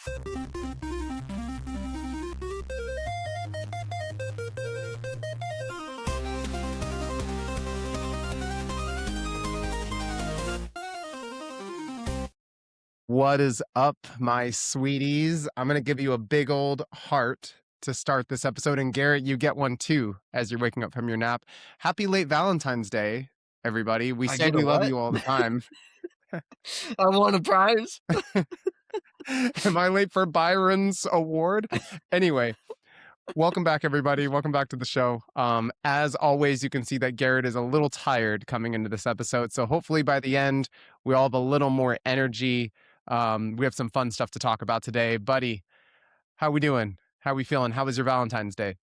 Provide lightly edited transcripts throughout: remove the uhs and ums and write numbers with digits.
What is up, my sweeties? I'm going to give you a big old heart to start this episode. And Garrett, you get one too as you're waking up from your nap. Happy late Valentine's Day, everybody. We I say get a we love what? you all the time. I won a prize. Am I late for Byron's award? Anyway, welcome back, everybody. Welcome back to the show. As always, you can see that Garrett is a little tired coming into this episode. So hopefully by the end, we all have a little more energy. We have some fun stuff to talk about today. Buddy, how we doing? How we feeling? How was your Valentine's Day?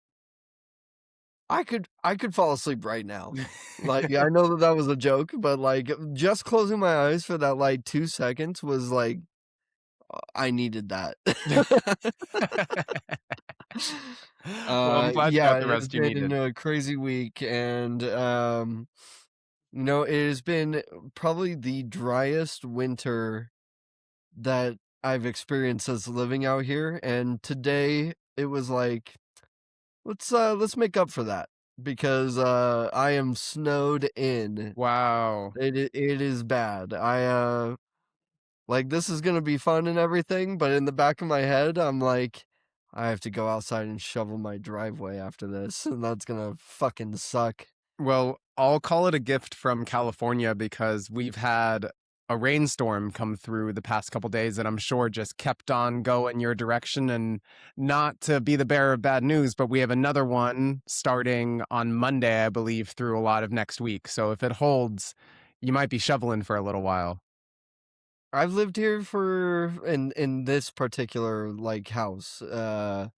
I could fall asleep right now. Like, I know that was a joke, but like just closing my eyes for that like 2 seconds was like, I needed that. Well, I'm glad you got the It's rest you been needed. a crazy week, and it has been probably the driest winter that I've experienced as living out here. And today it was like, let's make up for that, because I am snowed in. Wow. It is bad. I like, this is gonna be fun and everything, but in the back of my head, I'm like, I have to go outside and shovel my driveway after this, and that's gonna fucking suck. Well, I'll call it a gift from California because we've had a rainstorm come through the past couple days that I'm sure just kept on going your direction. And not to be the bearer of bad news, but we have another one starting on Monday, I believe, through a lot of next week. So if it holds, you might be shoveling for a little while. I've lived here in this particular like house for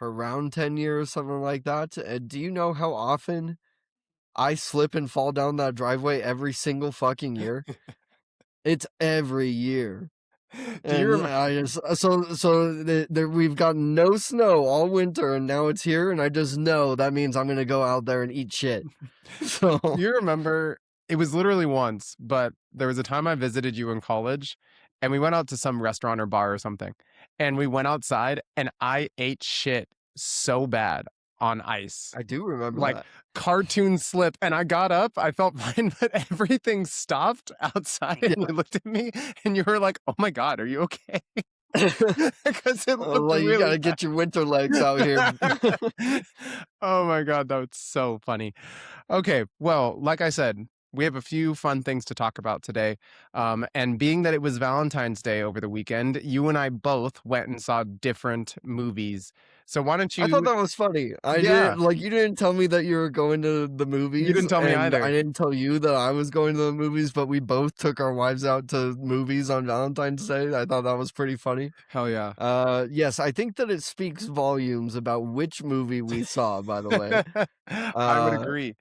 around 10 years, something like that. Do you know how often I slip and fall down that driveway every single fucking year? It's every year. Do you And remember? I just we've gotten no snow all winter, and now it's here, and I just know that means I'm gonna go out there and eat shit. So Do you remember? It was literally once, but there was a time I visited you in college and we went out to some restaurant or bar or something. And we went outside and I ate shit so bad on ice. I do remember Like that. cartoon slip. And I got up, I felt fine, but everything stopped outside. Yeah. And you looked at me and you were like, oh my God, are you okay? Because it looked Like, really you gotta bad. get your winter legs out here. Oh my God, that was so funny. Okay, well, like I said, we have a few fun things to talk about today. And being that it was Valentine's Day over the weekend, you and I both went and saw different movies. So why don't I thought you? that was funny. Yeah, You didn't tell me that you were going to the movies, you didn't tell me and I either. didn't tell you that I was going to the movies, but we both took our wives out to movies on Valentine's Day. I thought that was pretty funny. Hell yeah. Yes, I think that it speaks volumes about which movie we saw, by the way. I would Uh, agree.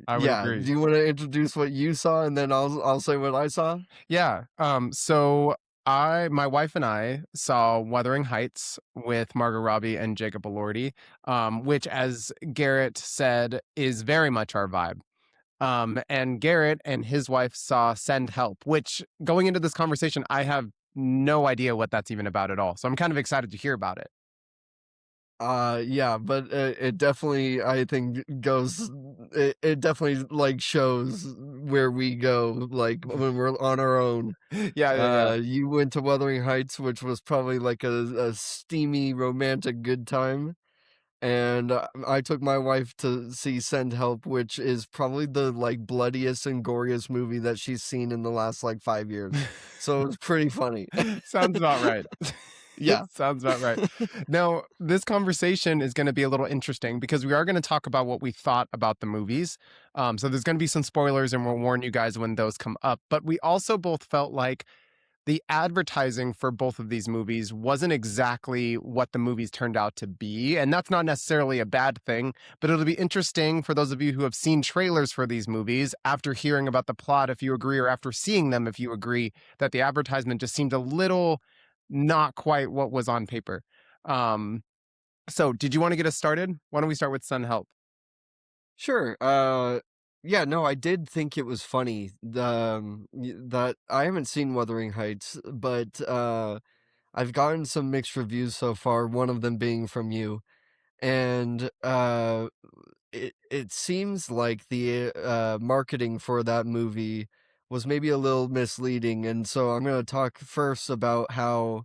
I would yeah, agree. do you want to introduce what you saw, and then I'll say what I saw? Yeah. So my wife and I saw Wuthering Heights with Margot Robbie and Jacob Elordi, which, as Garrett said, is very much our vibe. And Garrett and his wife saw Send Help, which, going into this conversation, I have no idea what that's even about at all. So I'm kind of excited to hear about it. Yeah, but it definitely, I think, it definitely like shows where we go, like when we're on our own. Yeah. You went to Wuthering Heights, which was probably like a steamy, romantic good time. And I took my wife to see Send Help, which is probably the like bloodiest and goriest movie that she's seen in the last like 5 years. So it was pretty funny. Sounds about right. Yeah. Sounds about right. Now, this conversation is going to be a little interesting because we are going to talk about what we thought about the movies. So there's going to be some spoilers, and we'll warn you guys when those come up. But we also both felt like the advertising for both of these movies wasn't exactly what the movies turned out to be. And that's not necessarily a bad thing, but it'll be interesting for those of you who have seen trailers for these movies, after hearing about the plot, if you agree, or after seeing them, if you agree, that the advertisement just seemed a little not quite what was on paper. So did you want to get us started? Why don't we start with Sun Help? Sure. Yeah, no, I did think it was funny that I haven't seen Wuthering Heights, but I've gotten some mixed reviews so far, one of them being from you, and, it seems like the, marketing for that movie was maybe a little misleading, and so I'm gonna talk first about how,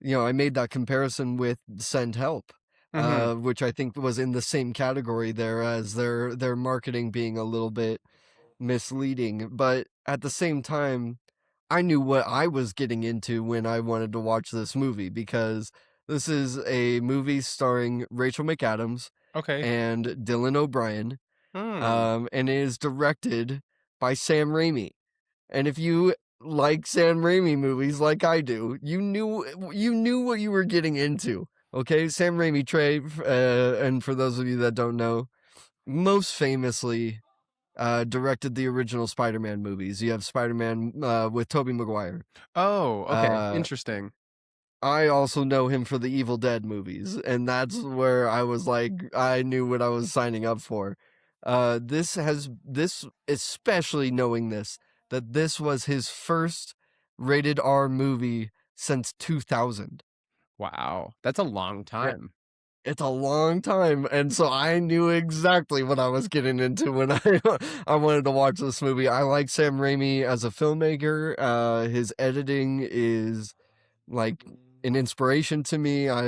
I made that comparison with Send Help, Hmm. which I think was in the same category there as their marketing being a little bit misleading, but at the same time, I knew what I was getting into when I wanted to watch this movie because this is a movie starring Rachel McAdams Okay. and Dylan O'Brien, Hmm. and it is directed by Sam Raimi. And if you like Sam Raimi movies like I do, you knew what you were getting into. Okay, Sam Raimi, Tre, and for those of you that don't know, most famously directed the original Spider-Man movies. You have Spider-Man with Tobey Maguire. Oh, okay. Uh, Interesting. I also know him for the Evil Dead movies, and that's where I was like, I knew what I was signing up for. This, especially knowing this, that this was his first rated R movie since 2000. Wow. That's a long time. It's a long time, and so I knew exactly what I was getting into when I I wanted to watch this movie. I like Sam Raimi as a filmmaker. His editing is like an inspiration to me. I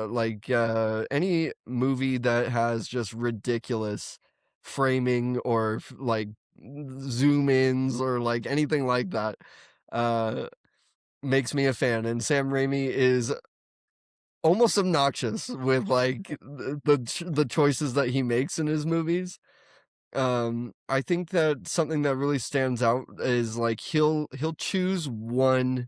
like any movie that has just ridiculous framing or like zoom ins or like anything like that. Uh, Makes me a fan, and Sam Raimi is almost obnoxious with like the choices that he makes in his movies. I think that something that really stands out is like he'll choose one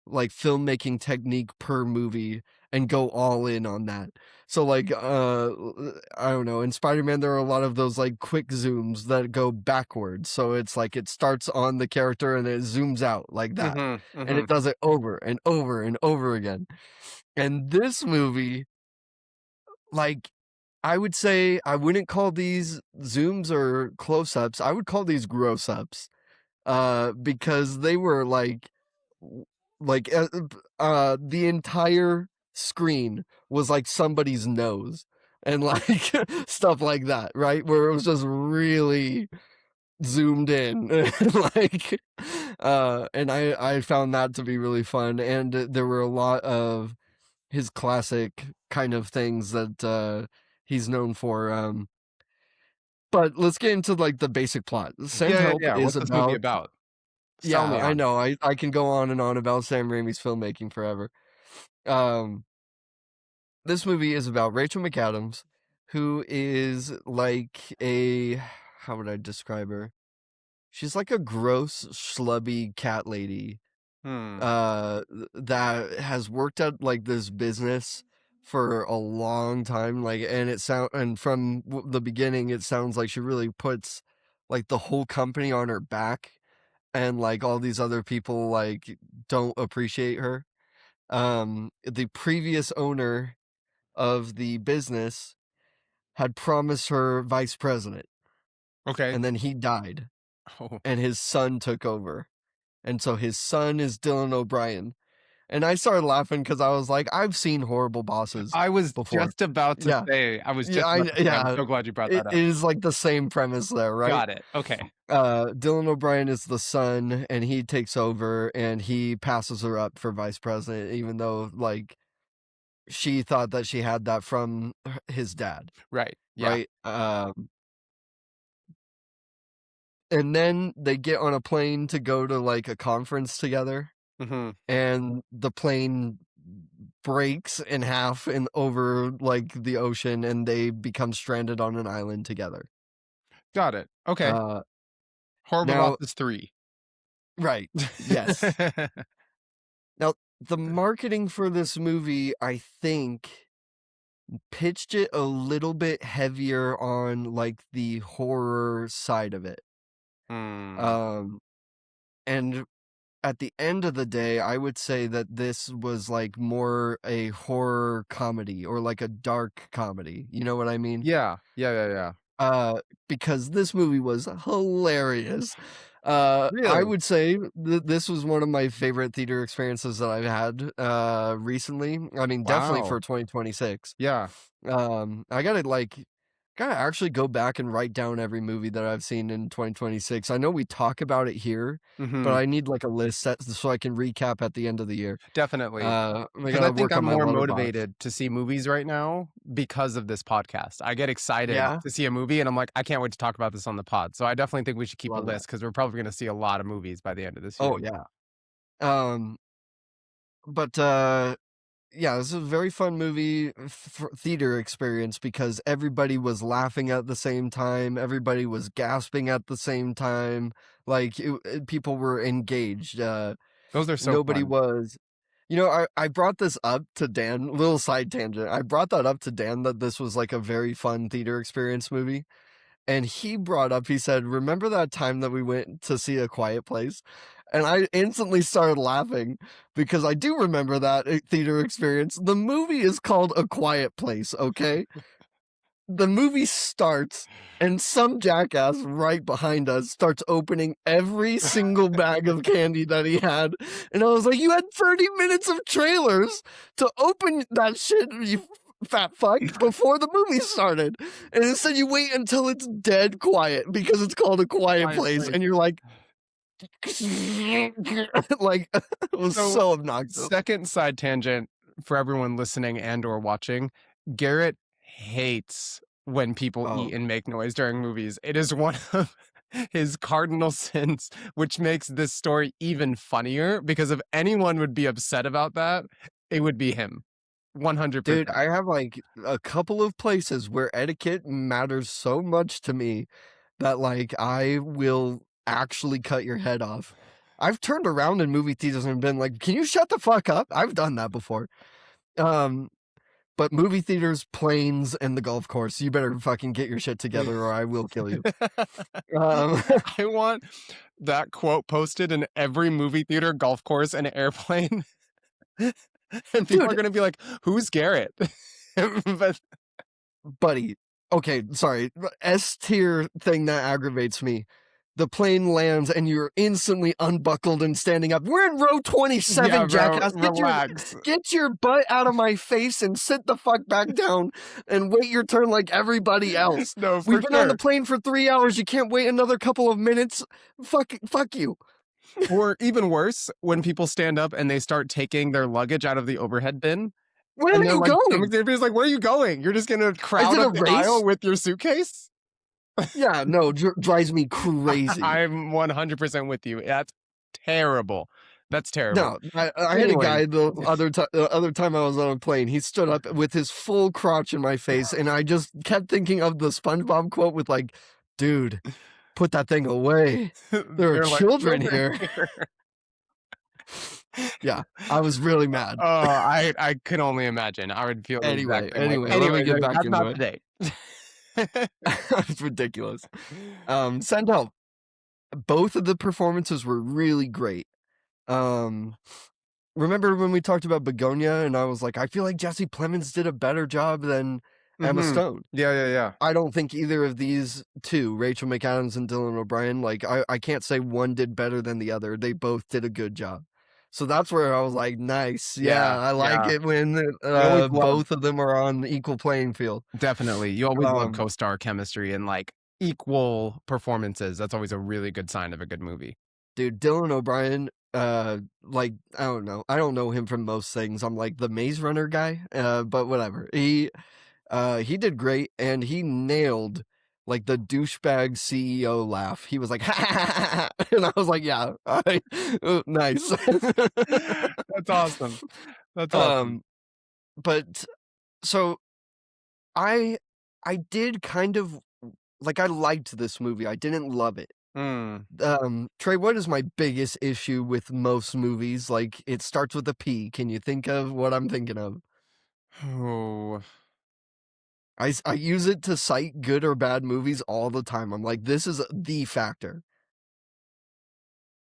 like filmmaking technique per movie and go all in on that. So like I don't know, in Spider-Man there are a lot of those like quick zooms that go backwards. So it's like it starts on the character and it zooms out like that. Mhm, And it mhm. does it over and over and over again. And this movie, like, I would say I wouldn't call these zooms or close-ups. I would call these gross-ups, because they were w- the entire screen was like somebody's nose and like stuff like that, right? Where it was just really zoomed in, and I found that to be really fun, and there were a lot of his classic kind of things that he's known for. But let's get into like the basic plot. Send Yeah, yeah, Help yeah. is What's this movie about, about? Sell yeah, me I on. know. I can go on and on about Sam Raimi's filmmaking forever. Um, this movie is about Rachel McAdams, who is like a, how would I describe her? She's like a gross, schlubby cat lady Hmm. that has worked at like this business for a long time, like, and from the beginning it sounds like she really puts like the whole company on her back, and like all these other people like don't appreciate her. The previous owner of the business had promised her vice president, Okay. and then he died Oh. and his son took over, and so his son is Dylan O'Brien. And I started laughing because I was like, "I've seen horrible bosses I was before." just about to Yeah. say I was Yeah, just about to say, I'm yeah. so glad you brought It that up. is like the same premise there, right? Got it. Okay. Dylan O'Brien is the son, and he takes over, and he passes her up for vice president, even though, like, she thought that she had that from his dad, Right. Yeah. right? And then they get on a plane to go to, like, a conference together, Mhm. and the plane breaks in half and over like the ocean, and they become stranded on an island together. Got it. Okay. Uh Horrible Now, Bosses 3. right. Yes. Now, the marketing for this movie, I think, pitched it a little bit heavier on like the horror side of it. Hmm. Um and at the end of the day, I would say that this was like more a horror comedy or like a dark comedy. You know what I mean? Yeah. Yeah, yeah, yeah. Uh, because this movie was hilarious. I Really? would say this was one of my favorite theater experiences that I've had recently. I mean, definitely Wow. for 2026. Yeah. I gotta actually go back and write down every movie that I've seen in 2026. I know we talk about it here, but Hmm. I need like a list set so I can recap at the end of the year. Definitely. I Because I gotta think work I'm on my more letterbox. motivated to see movies right now because of this podcast. I get excited Yeah, to see a movie and I'm like, I can't wait to talk about this on the pod. So I definitely think we should keep a love that. list because we're probably going to see a lot of movies by the end of this year. Oh yeah. Um, but yeah, this is a very fun movie theater experience because everybody was laughing at the same time, everybody was gasping at the same time, like people were engaged. Those are so Nobody fun. was. You know, I brought this up to Dan, little side tangent. I brought that up to Dan that this was like a very fun theater experience movie. And he brought up, he said, remember that time that we went to see A Quiet Place? And I instantly started laughing because I do remember that theater experience. The movie is called A Quiet Place, okay? The movie starts and some jackass right behind us starts opening every single bag of candy that he had. And I was like, you had 30 minutes of trailers to open that shit, you fat fuck, before the movie started. And instead you wait until it's dead quiet because it's called A Quiet Quiet Place. Place. And you're like, like, it was So, so obnoxious. second side tangent for everyone listening and or watching, Garrett hates when people eat Oh, and make noise during movies. It is one of his cardinal sins, which makes this story even funnier because if anyone would be upset about that, it would be him. dude, 100%. I have like a couple of places where etiquette matters so much to me that like I will actually cut your head off. I've turned around in movie theaters and been like, "Can you shut the fuck up?" I've done that before. Um, but movie theaters, planes, and the golf course, you better fucking get your shit together or I will kill you. Um, I want that quote posted in every movie theater, golf course, and airplane. And people are dude, going to be like, who's Garrett? But buddy. Okay, sorry. S tier thing that aggravates me. The plane lands and you're instantly unbuckled and standing up. We're in row yeah, 27, bro, jackass. relax. Get your butt out of my face and sit the fuck back down and wait your turn like everybody else. No, We've for been on the sure. plane for 3 hours. You can't wait another couple of minutes. Fuck you. Or even worse, when people stand up and they start taking their luggage out of the overhead bin, Where and are they're you like, going? everybody's like, where are you going? You're just going to Is crowd it up a the aisle race? with your suitcase? Yeah, no, drives me crazy. I'm 100% with you. That's terrible. That's terrible. No, I had a Anyways, guy the other time I was on a plane. He stood up with his full crotch in my face, and I just kept thinking of the SpongeBob quote with like, "Dude, put that thing away. There are they're like children children here." here. Yeah, I was really mad. Oh, I could only imagine. I would feel the exact Anyway, same way. let me Anyways, get back that's into not it. today. It's ridiculous. Send help. Both of the performances were really great. Um, remember when we talked about Begonia and I was like, I feel like Jesse Plemons did a better job than Emma Mhm. Stone. Yeah, yeah, yeah. I don't think either of these two, Rachel McAdams and Dylan O'Brien, like I can't say one did better than the other. They both did a good job. So that's where I was like, nice. Yeah, Yeah, I like yeah. it when You always love both of them are on the equal playing field. definitely. You always love Um, co-star chemistry and, like, equal performances. That's always a really good sign of a good movie. dude, Dylan O'Brien, like I don't know. I don't know him from most things. I'm like the Maze Runner guy, but whatever. He did great, and he nailed like the douchebag CEO laugh. He was like, ha, ha, ha, ha, and I was like, yeah, nice. That's awesome. That's awesome. um, but so I, I did kind of like I liked this movie. I didn't love it. Mm. Trey, what is my biggest issue with most movies? Like it starts with a P. Can you think of what I'm thinking of? Oh, I use it to cite good or bad movies all the time. I'm like, this is the factor.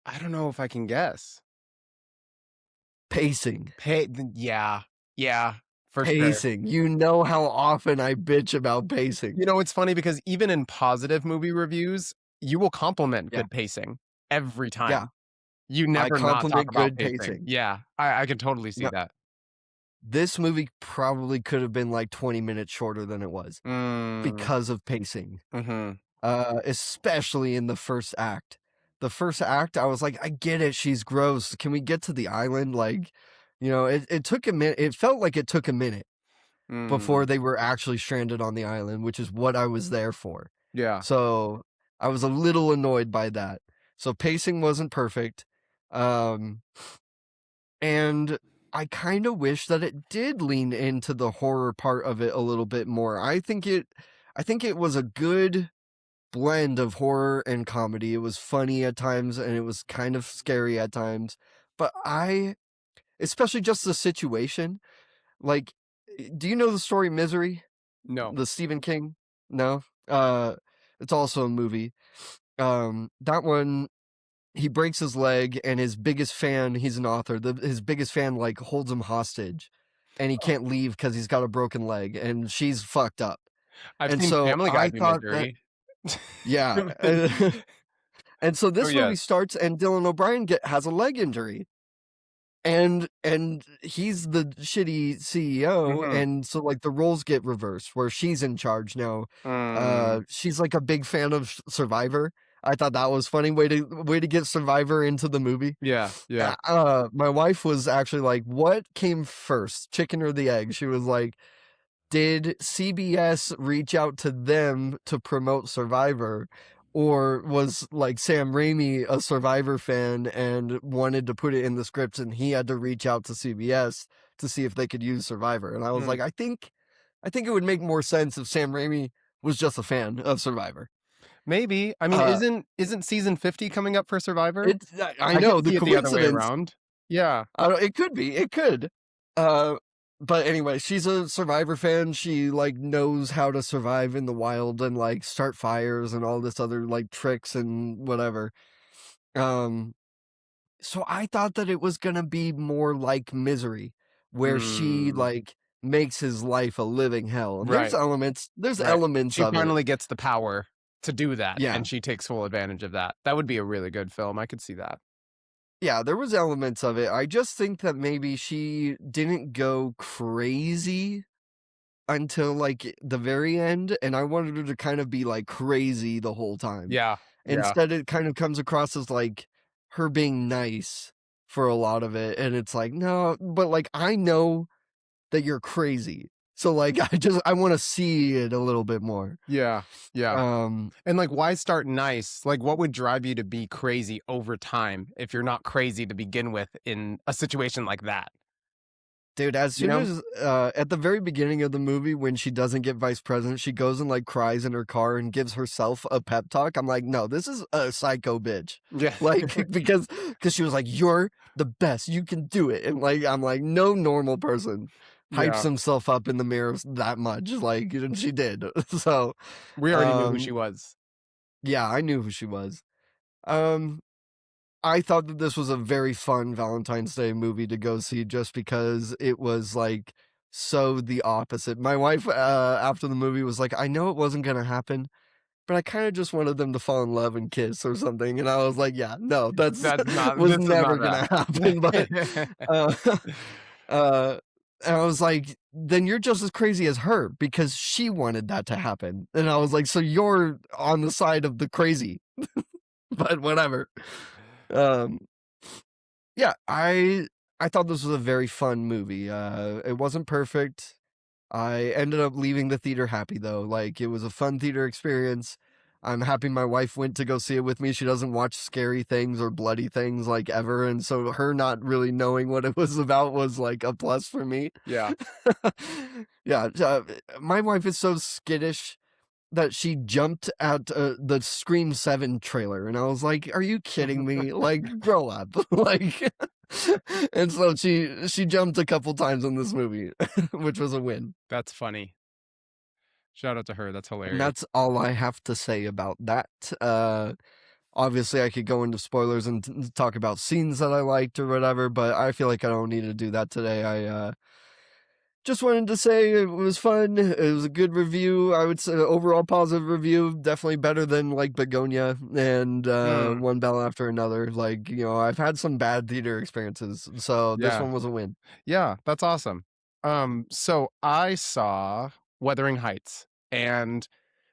I don't know if I can guess. Pacing. Yeah. Yeah, for sure. Pacing. You know how often I bitch about pacing. You know, it's funny because even in positive movie reviews, you will compliment Yeah. good pacing. every Yeah, time. You I never not talk compliment about good pacing. pacing. Yeah, I can totally see No, that. this movie probably could have been like 20 minutes shorter than it was Mm, because of pacing, mhm, especially in the first act. The first act, I was like, I get it, she's gross. Can we get to the island? Like, it took a minute. It felt like it took a minute before mm, they were actually stranded on the island, which is what I was there for. yeah, So I was a little annoyed by that. So pacing wasn't perfect. Um, and I kind of wish that it did lean into the horror part of it a little bit more. I think it was a good blend of horror and comedy. It was funny at times and it was kind of scary at times. But especially just the situation, like, do you know the story Misery? no. The Stephen King? No? Uh, it's also a movie. That one, he breaks his leg, and his biggest fan, he's an author, his biggest fan, like, holds him hostage, and he can't leave because he's got a broken leg, and she's fucked up. I've And seen so Family Guy I do thought that, Misery. yeah. And so Oh, this movie yes. starts, and Dylan O'Brien has a leg injury. And he's the shitty CEO, Mhm, and so, like, the roles get reversed where she's in charge now. mm, She's, like, a big fan of Survivor. I thought that was funny way to get Survivor into the movie. yeah, yeah. My wife was actually like, "What came first, chicken or the egg?" She was like, did CBS reach out to them to promote Survivor? Or was like Sam Raimi a Survivor fan and wanted to put it in the script and he had to reach out to CBS to see if they could use Survivor? And I was Mm, like, I think it would make more sense if Sam Raimi was just a fan of Survivor. maybe. I mean, Uh, isn't season 50 coming up for Survivor? I I could know the see it the other way coincidence. around. Yeah, I don't, it could be. It could. Uh, but anyway, she's a Survivor fan. She like knows how to survive in the wild and like start fires and all this other like tricks and whatever. Um, so I thought that it was gonna be more like Misery, where she mm, like makes his life a living hell. And there's right, elements, there's right. elements She of it. finally gets the power to do that, Yeah. and she takes full advantage of that. That would be a really good film, I could see that. Yeah, there was elements of it. I just think that maybe she didn't go crazy until, like, the very end, and I wanted her to kind of be, like, crazy the whole time. Yeah, yeah, Instead, it kind of comes across as, like, her being nice for a lot of it, and it's like, "No, but, like, I know that you're crazy." So, like, I wanna see it a little bit more. yeah, yeah. Um And, like, why start nice? Like, what would drive you to be crazy over time if you're not crazy to begin with in a situation like that, Dude, as you soon know? as, at the very beginning of the movie, when she doesn't get vice president, she goes and, like, cries in her car and gives herself a pep talk. I'm like, "No, this is a psycho bitch." Yeah. Like, because she was like, "You're the best, you can do it." And, like, I'm like, no normal person hypes Yeah. himself up in the mirror that much, like, and she did. So, We already knew who she um, was. yeah, I knew who she was. Um I thought that this was a very fun Valentine's Day movie to go see just because it was like so the opposite. My wife, after the movie, was like, I know it wasn't going to happen, but I kind of just wanted them to fall in love and kiss or something. And I was like, yeah, no, that's That's not was this is never not going that. to happen. But, uh, uh, and I was like, then you're just as crazy as her because she wanted that to happen. And I was like, so you're on the side of the crazy, but whatever. Um, Yeah, I thought this was a very fun movie. It wasn't perfect. I ended up leaving the theater happy though. Like it was a fun theater experience. I'm happy my wife went to go see it with me. She doesn't watch scary things or bloody things like ever, and so her not really knowing what it was about was like a plus for me. Yeah. Yeah, my wife is so skittish that she jumped at the Scream 7 trailer, and I was like, "Are you kidding me? Like, grow up!" Like, and so she jumped a couple times in this movie, which was a win. That's funny. Shout out to her, that's And hilarious. that's all I have to say about that. Obviously, I could go into spoilers and talk about scenes that I liked or whatever, but I feel like I don't need to do that today. I just wanted to say it was fun. It was a good review. I would say overall positive review. Definitely better than like Begonia and Mm, One Bell After Another. Like, I've had some bad theater experiences, so this yeah. one was a win. Yeah, that's awesome. So I saw Wuthering Heights, and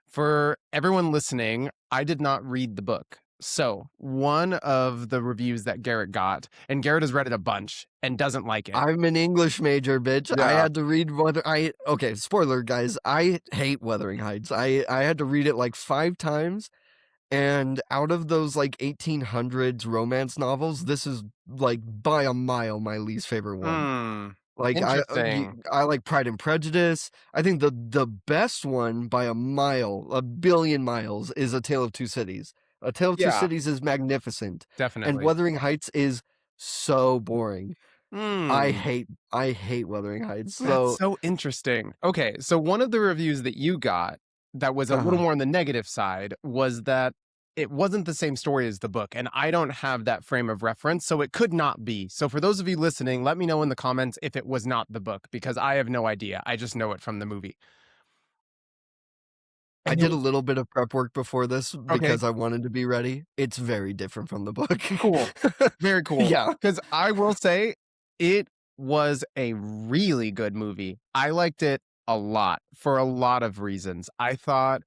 for everyone listening, I did not read the book. So one of the reviews that Garrett got, and Garrett has read it a bunch and doesn't like it. I'm an English major, bitch. I Yeah. had to read okay, spoiler guys. I hate Wuthering Heights. I had to read it like 5 times. And out of those like 1800s romance novels, this is like by a mile my least favorite one. Hmm. Like Interesting. I like Pride and Prejudice. I think the best one by a mile, a billion miles, is A Tale of Two Cities. A Tale of Two Yeah, Cities is magnificent, and definitely. Wuthering Heights is so boring. Hmm. I hate Wuthering Heights. That's So, so interesting. Okay, so one of the reviews that you got that was a little uh more on the negative side was that it wasn't the same story as the book, and I don't have that frame of reference, so it could not be. So for those of you listening, let me know in the comments if it was not the book because I have no idea. I just know it from the movie. I And it did a was little bit of prep work before this okay, because I wanted to be ready. It's very different from the book. cool. Very cool. Yeah. Because I will say it was a really good movie. I liked it a lot for a lot of reasons. I thought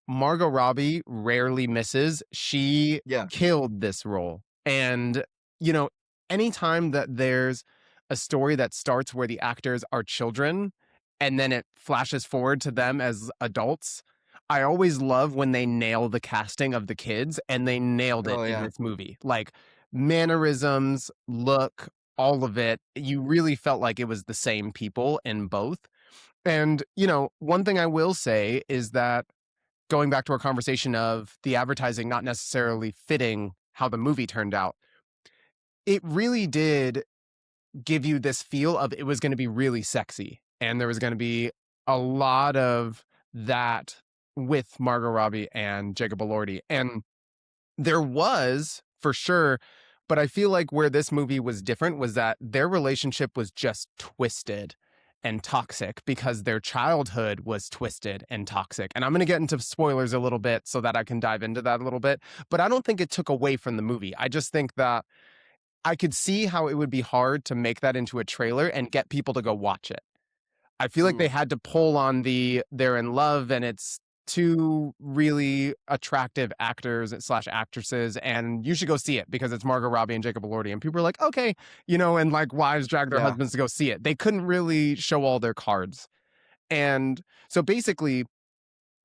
Margot Robbie rarely misses. She Yeah. killed this role. And, you know, anytime that there's a story that starts where the actors are children and then it flashes forward to them as adults, I always love when they nail the casting of the kids, and they nailed it Oh, in yeah. this movie. Like mannerisms, look, all of it. You really felt like it was the same people in both. And, one thing I will say is that going back to our conversation of the advertising not necessarily fitting how the movie turned out, it really did give you this feel of it was going to be really sexy. And there was going to be a lot of that with Margot Robbie and Jacob Elordi. And there was for sure, but I feel like where this movie was different was that their relationship was just twisted and toxic because their childhood was twisted and toxic. And I'm going to get into spoilers a little bit so that I can dive into that a little bit, but I don't think it took away from the movie. I just think that I could see how it would be hard to make that into a trailer and get people to go watch it. I feel like they Mm. had to pull on the they're in love and it's two really attractive actors slash actresses, and you should go see it because it's Margot Robbie and Jacob Elordi. And people are like, okay, and like wives drag their Yeah. husbands to go see it. They couldn't really show all their cards. And so basically,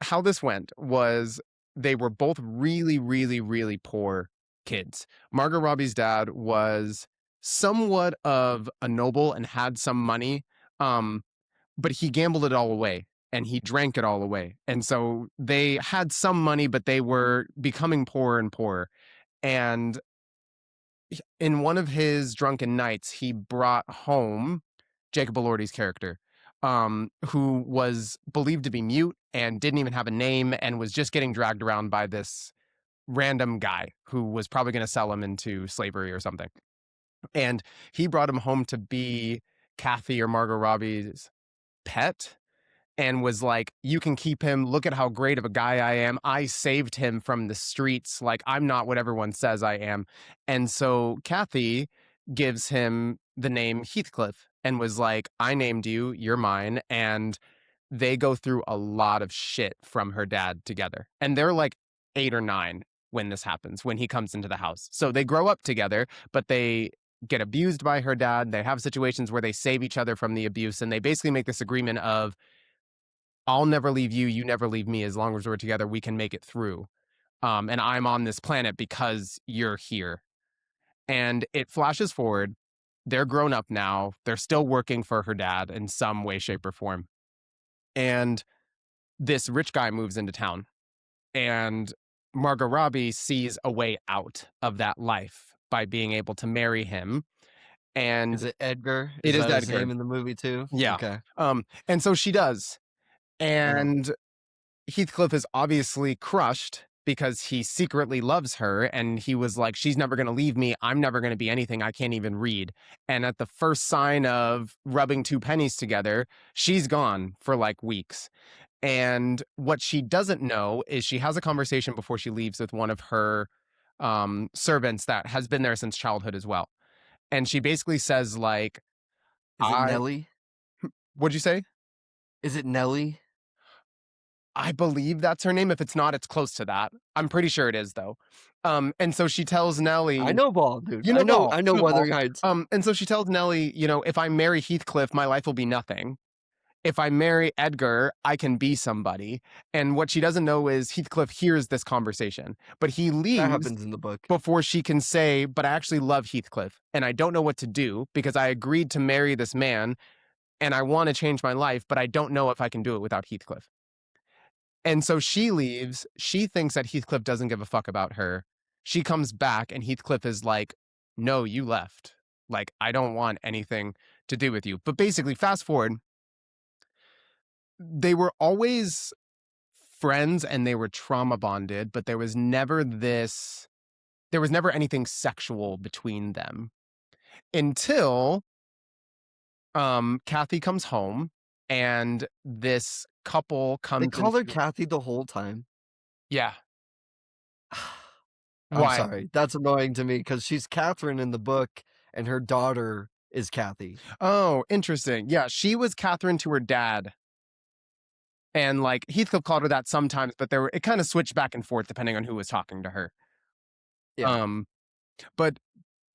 how this went was they were both really, really, really poor kids. Margot Robbie's dad was somewhat of a noble and had some money. But he gambled it all away and he drank it all away. And so they had some money, but they were becoming poorer and poorer. And in one of his drunken nights, he brought home Jacob Elordi's character, who was believed to be mute and didn't even have a name and was just getting dragged around by this random guy who was probably going to sell him into slavery or something. And he brought him home to be Kathy or Margot Robbie's pet and was like, you can keep him. Look at how great of a guy I am. I saved him from the streets. Like, I'm not what everyone says I am. And so Kathy gives him the name Heathcliff and was like, I named you, you're mine. And they go through a lot of shit from her dad together. And they're like 8 or 9 when this happens, when he comes into the house. So they grow up together, but they get abused by her dad. They have situations where they save each other from the abuse. And they basically make this agreement of, I'll never leave you. You never leave me. As long as we're together, we can make it through. And I'm on this planet because you're here. And it flashes forward. They're grown up now. They're still working for her dad in some way, shape, or form. And this rich guy moves into town. And Margot Robbie sees a way out of that life by being able to marry him. Is And it Edgar? it Is is that his Edgar. name in the movie too? Yeah. Okay. And so she does. Uh-huh. And Heathcliff is obviously crushed because he secretly loves her, and he was like, she's never going to leave me, I'm never going to be anything, I can't even read. And at the first sign of rubbing two pennies together, she's gone for like weeks. And what she doesn't know is she has a conversation before she leaves with one of her servants that has been there since childhood as well. And she basically says like, Is it I Nelly? what'd you say? Is it Nelly? I believe that's her name. If it's not, it's close to that. I'm pretty sure it is though. And so she tells I Nellie, know ball, dude. you know ball, I know you know ball. Wuthering Heights. And so she tells Nellie, if I marry Heathcliff, my life will be nothing. If I marry Edgar, I can be somebody. And what she doesn't know is Heathcliff hears this conversation, but he That leaves happens in the book. before she can say, but I actually love Heathcliff and I don't know what to do because I agreed to marry this man and I want to change my life, but I don't know if I can do it without Heathcliff. And so she leaves. She thinks that Heathcliff doesn't give a fuck about her. She comes back, and Heathcliff is like, no, you left. Like, I don't want anything to do with you. But basically, fast forward, they were always friends and they were trauma bonded, but there was never anything sexual between them until Kathy comes home and this couple They comes call her into, Kathy the whole time. yeah. I'm Why? sorry. That's annoying to me because she's Catherine in the book and her daughter is Kathy. Oh, interesting. Yeah, she was Catherine to her dad. And like Heathcliff called her that sometimes, but it kind of switched back and forth depending on who was talking to her. Yeah. Um, but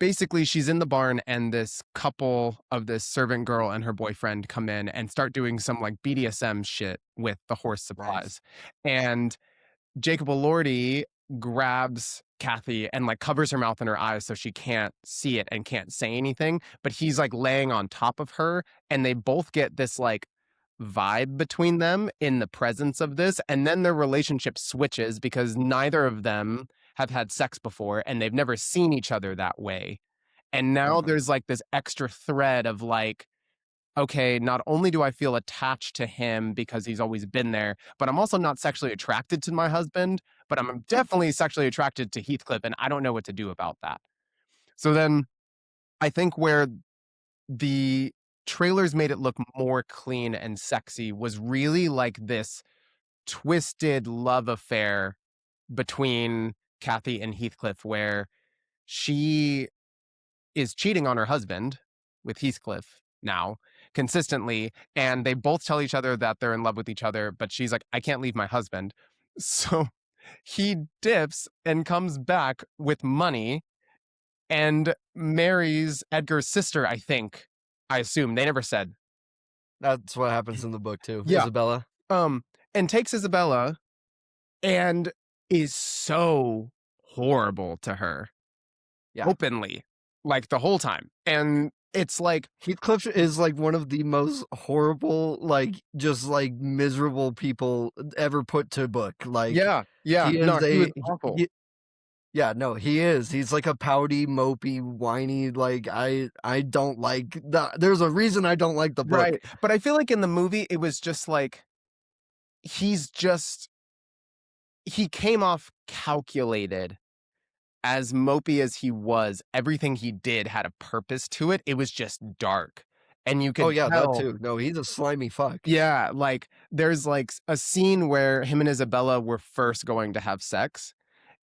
basically she's in the barn and this couple of this servant girl and her boyfriend come in and start doing some like BDSM shit with the horse Nice. supplies. And Jacob Elordi grabs Kathy and like covers her mouth and her eyes so she can't see it and can't say anything. But he's like laying on top of her, and they both get this like vibe between them in the presence of this. And then their relationship switches because neither of them have had sex before and they've never seen each other that way. And now Uh-huh. there's like this extra thread of like, okay, not only do I feel attached to him because he's always been there, but I'm also not sexually attracted to my husband, but I'm definitely sexually attracted to Heathcliff, and I don't know what to do about that. So then I think where the trailers made it look more clean and sexy was really like this twisted love affair between Kathy and Heathcliff, where she is cheating on her husband with Heathcliff now consistently, and they both tell each other that they're in love with each other, but she's like, I can't leave my husband. So he dips and comes back with money and marries Edgar's sister, I think. I assume. They never said. That's what happens in the book too. Yeah. Isabella. Um, and takes Isabella and is so horrible to her Yeah. openly, like the whole time. And it's like, Heathcliff is like one of the most horrible, like just like miserable people ever put to book. Like yeah, yeah, he no, is he was a awful. yeah, no, he is. He's like a pouty, mopey, whiny. Like I don't like that. There's a reason I don't like the book. Right. But I feel like in the movie, it was just like, he's just, he came off calculated. As mopey as he was, everything he did had a purpose to it. It was just dark. And you Oh could yeah, that tell, too. No, he's a slimy fuck. yeah, like there's like a scene where him and Isabella were first going to have sex.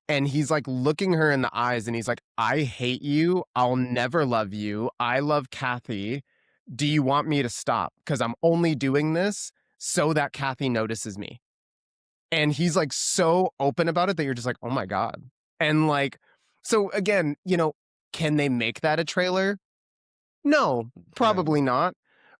And he's like looking her in the eyes and he's like, I hate you. I'll never love you. I love Kathy. Do you want me to stop? Because I'm only doing this so that Kathy notices me. And he's like so open about it that you're just like, oh my God. And like, so again, can they make that a trailer? No, No. probably not.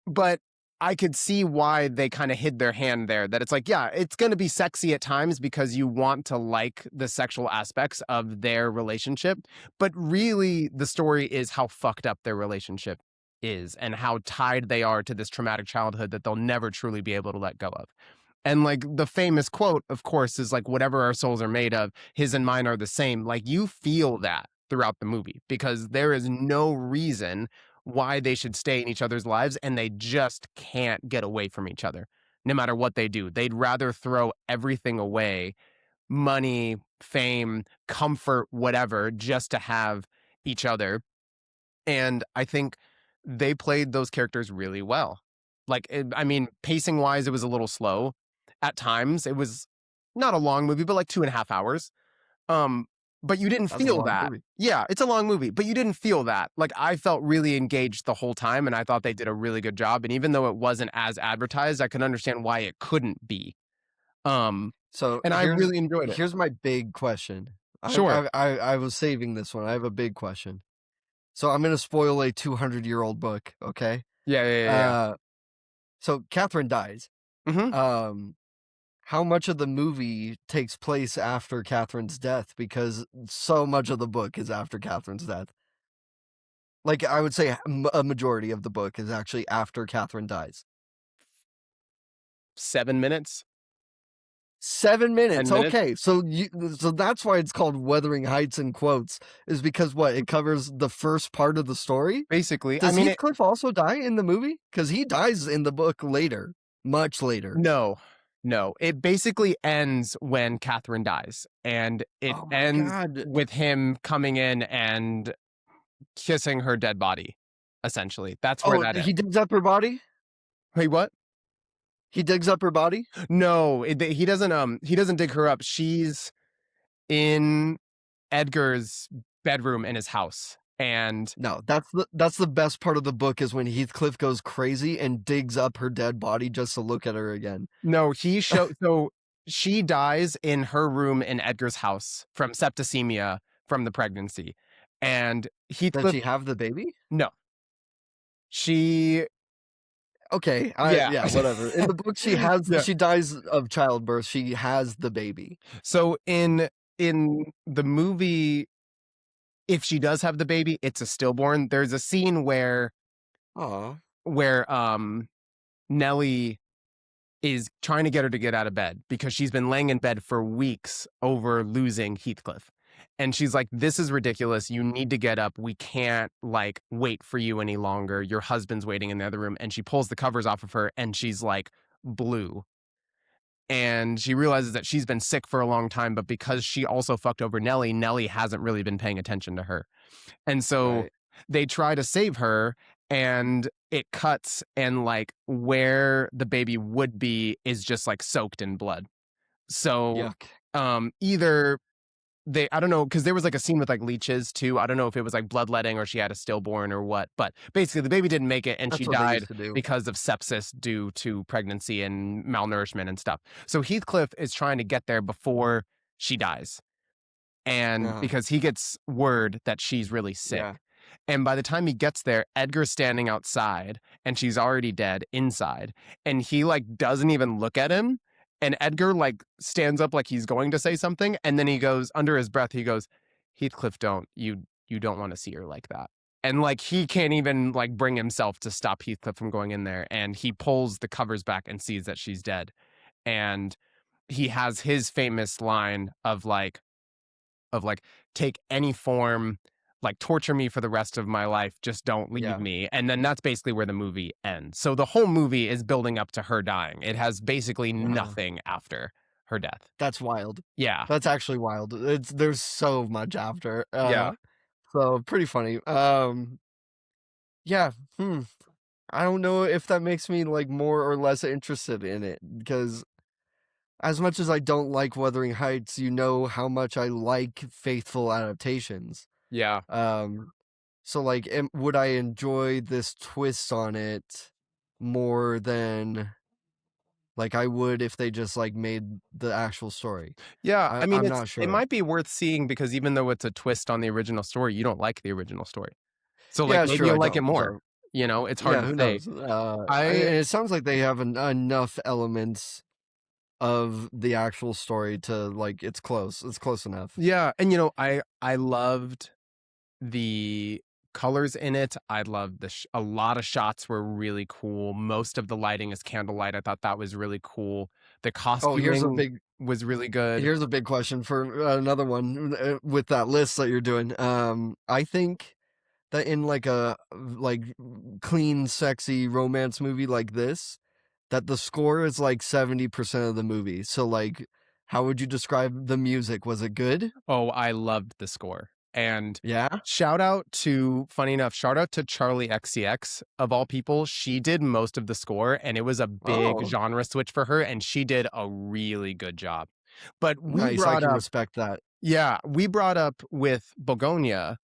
But I could see why they kind of hid their hand there. That it's like, yeah, it's going to be sexy at times because you want to like the sexual aspects of their relationship. But really, the story is how fucked up their relationship is and how tied they are to this traumatic childhood that they'll never truly be able to let go of. And like the famous quote, of course, is like, whatever our souls are made of, his and mine are the same. Like you feel that throughout the movie because there is no reason why they should stay in each other's lives and they just can't get away from each other no matter what they do. They'd rather throw everything away money, fame, comfort, whatever, just to have each other. And I think they played those characters really well. Like, I mean, pacing wise, it was a little slow at times. It was not a long movie, but like 2.5 hours. Um, but you didn't That's a feel long that. movie. Yeah, it's a long movie, but you didn't feel that. Like, I felt really engaged the whole time, and I thought they did a really good job. And even though it wasn't as advertised, I can understand why it couldn't be. Um, So and I really enjoyed it. here's my big question. Sure. I was saving this one. I have a big question. So I'm gonna spoil a 200-year-old book. Okay. Yeah, yeah, yeah, yeah. Uh, so Catherine dies. Hmm. Um, how much of the movie takes place after Catherine's death? Because so much of the book is after Catherine's death. Like I would say, a majority of the book is actually after Catherine dies. 7 minutes, 7 minutes. 10 minutes. Okay, so that's why it's called Wuthering Heights in quotes, is because what it covers the first part of the story. Basically, I Does mean, Heathcliff also die in the movie? Because he dies in the book later, much later. no, no. It basically ends when Catherine dies, and it Oh my ends god. with him coming in and kissing her dead body. Essentially, that's where Oh, that he ends. digs up her body. Wait, what? He digs up her body. No, he doesn't. He doesn't dig her up. She's in Edgar's bedroom in his house, and No, that's the best part of the book is when Heathcliff goes crazy and digs up her dead body just to look at her again. no, he show so she dies in her room in Edgar's house from septicemia from the pregnancy, and Does Heathcliff. she have the baby? No, she. Okay, Yeah, yeah, whatever. In the book, yeah. she dies of childbirth. She has the baby. So in the movie, if she does have the baby, it's a stillborn. There's a scene Aw. where Nellie is trying to get her to get out of bed because she's been laying in bed for weeks over losing Heathcliff. And she's like, "This is ridiculous. You need to get up. We can't like wait for you any longer. Your husband's waiting in the other room." And she pulls the covers off of her and she's like blue. And she realizes that she's been sick for a long time, but because she also fucked over Nellie, Nellie hasn't really been paying attention to her. And so Right. they try to save her, and it cuts, and like where the baby would be is just like soaked in blood. So Yuck. either they, I don't know, because there was like a scene with like leeches too. I don't know if it was like bloodletting or she had a stillborn or what, but basically the baby didn't make it and she That's what they died used to do. because of sepsis due to pregnancy and malnourishment and stuff. So Heathcliff is trying to get there before she dies, and Uh-huh. because he gets word that she's really sick. Yeah. And by the time he gets there, Edgar's standing outside and she's already dead inside. And he like doesn't even look at him. And Edgar like stands up like he's going to say something. And then he goes under his breath, he goes, "Heathcliff, you don't want to see her like that." And like he can't even like bring himself to stop Heathcliff from going in there. And he pulls the covers back and sees that she's dead. And he has his famous line of like take any form, like torture me for the rest of my life, just don't leave Yeah. me. And then that's basically where the movie ends. So the whole movie is building up to her dying. It has basically Uh-huh. nothing after her death. That's wild. Yeah. That's actually wild. There's so much after. Yeah. So pretty funny. Yeah. I don't know if that makes me like more or less interested in it because as much as I don't like Wuthering Heights, you know how much I like faithful adaptations. Yeah. Um, so like, would I enjoy this twist on it more than like I would if they just like made the actual story? Yeah. I mean, I'm it's not it sure. might be worth seeing because even though it's a twist on the original story, you don't like the original story. So like Yeah, it's maybe true. I you'll like it don't. more. So It's hard yeah, to who say. knows? And I it sounds like they have enough elements of the actual story to like it's close. It's close enough. Yeah, and I loved the colors in it. I loved a lot of shots were really cool. Most of the lighting is candlelight. I thought that was really cool. The Oh, costuming was really good. here's a big question for another one with that list that you're doing. I think that in like a like clean, sexy romance movie like this, that the score is like 70% of the movie. So like How would you describe the music? Was it good? Oh, I loved the score. And Yeah? funny enough, shout out to Charlie XCX of all people. She did most of the score and it was a big Oh, genre switch for her and she did a really good job. But nice. I can respect that. we brought up with Begonia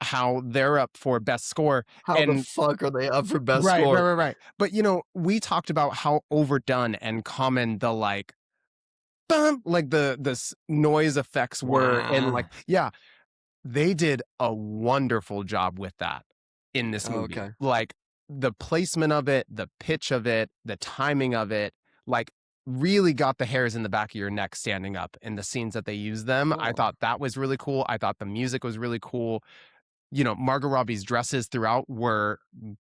how they're up for best score. How the And fuck are they up for best score? right. But we talked about how overdone and common the like bum, like the noise effects were and Wow. like yeah, they did a wonderful job with that in this movie. Okay. Like the placement of it, the pitch of it, the timing of it, like really got the hairs in the back of your neck standing up in the scenes that they used them. I Cool. thought that was really cool. I thought the music was really cool. Margot Robbie's dresses throughout were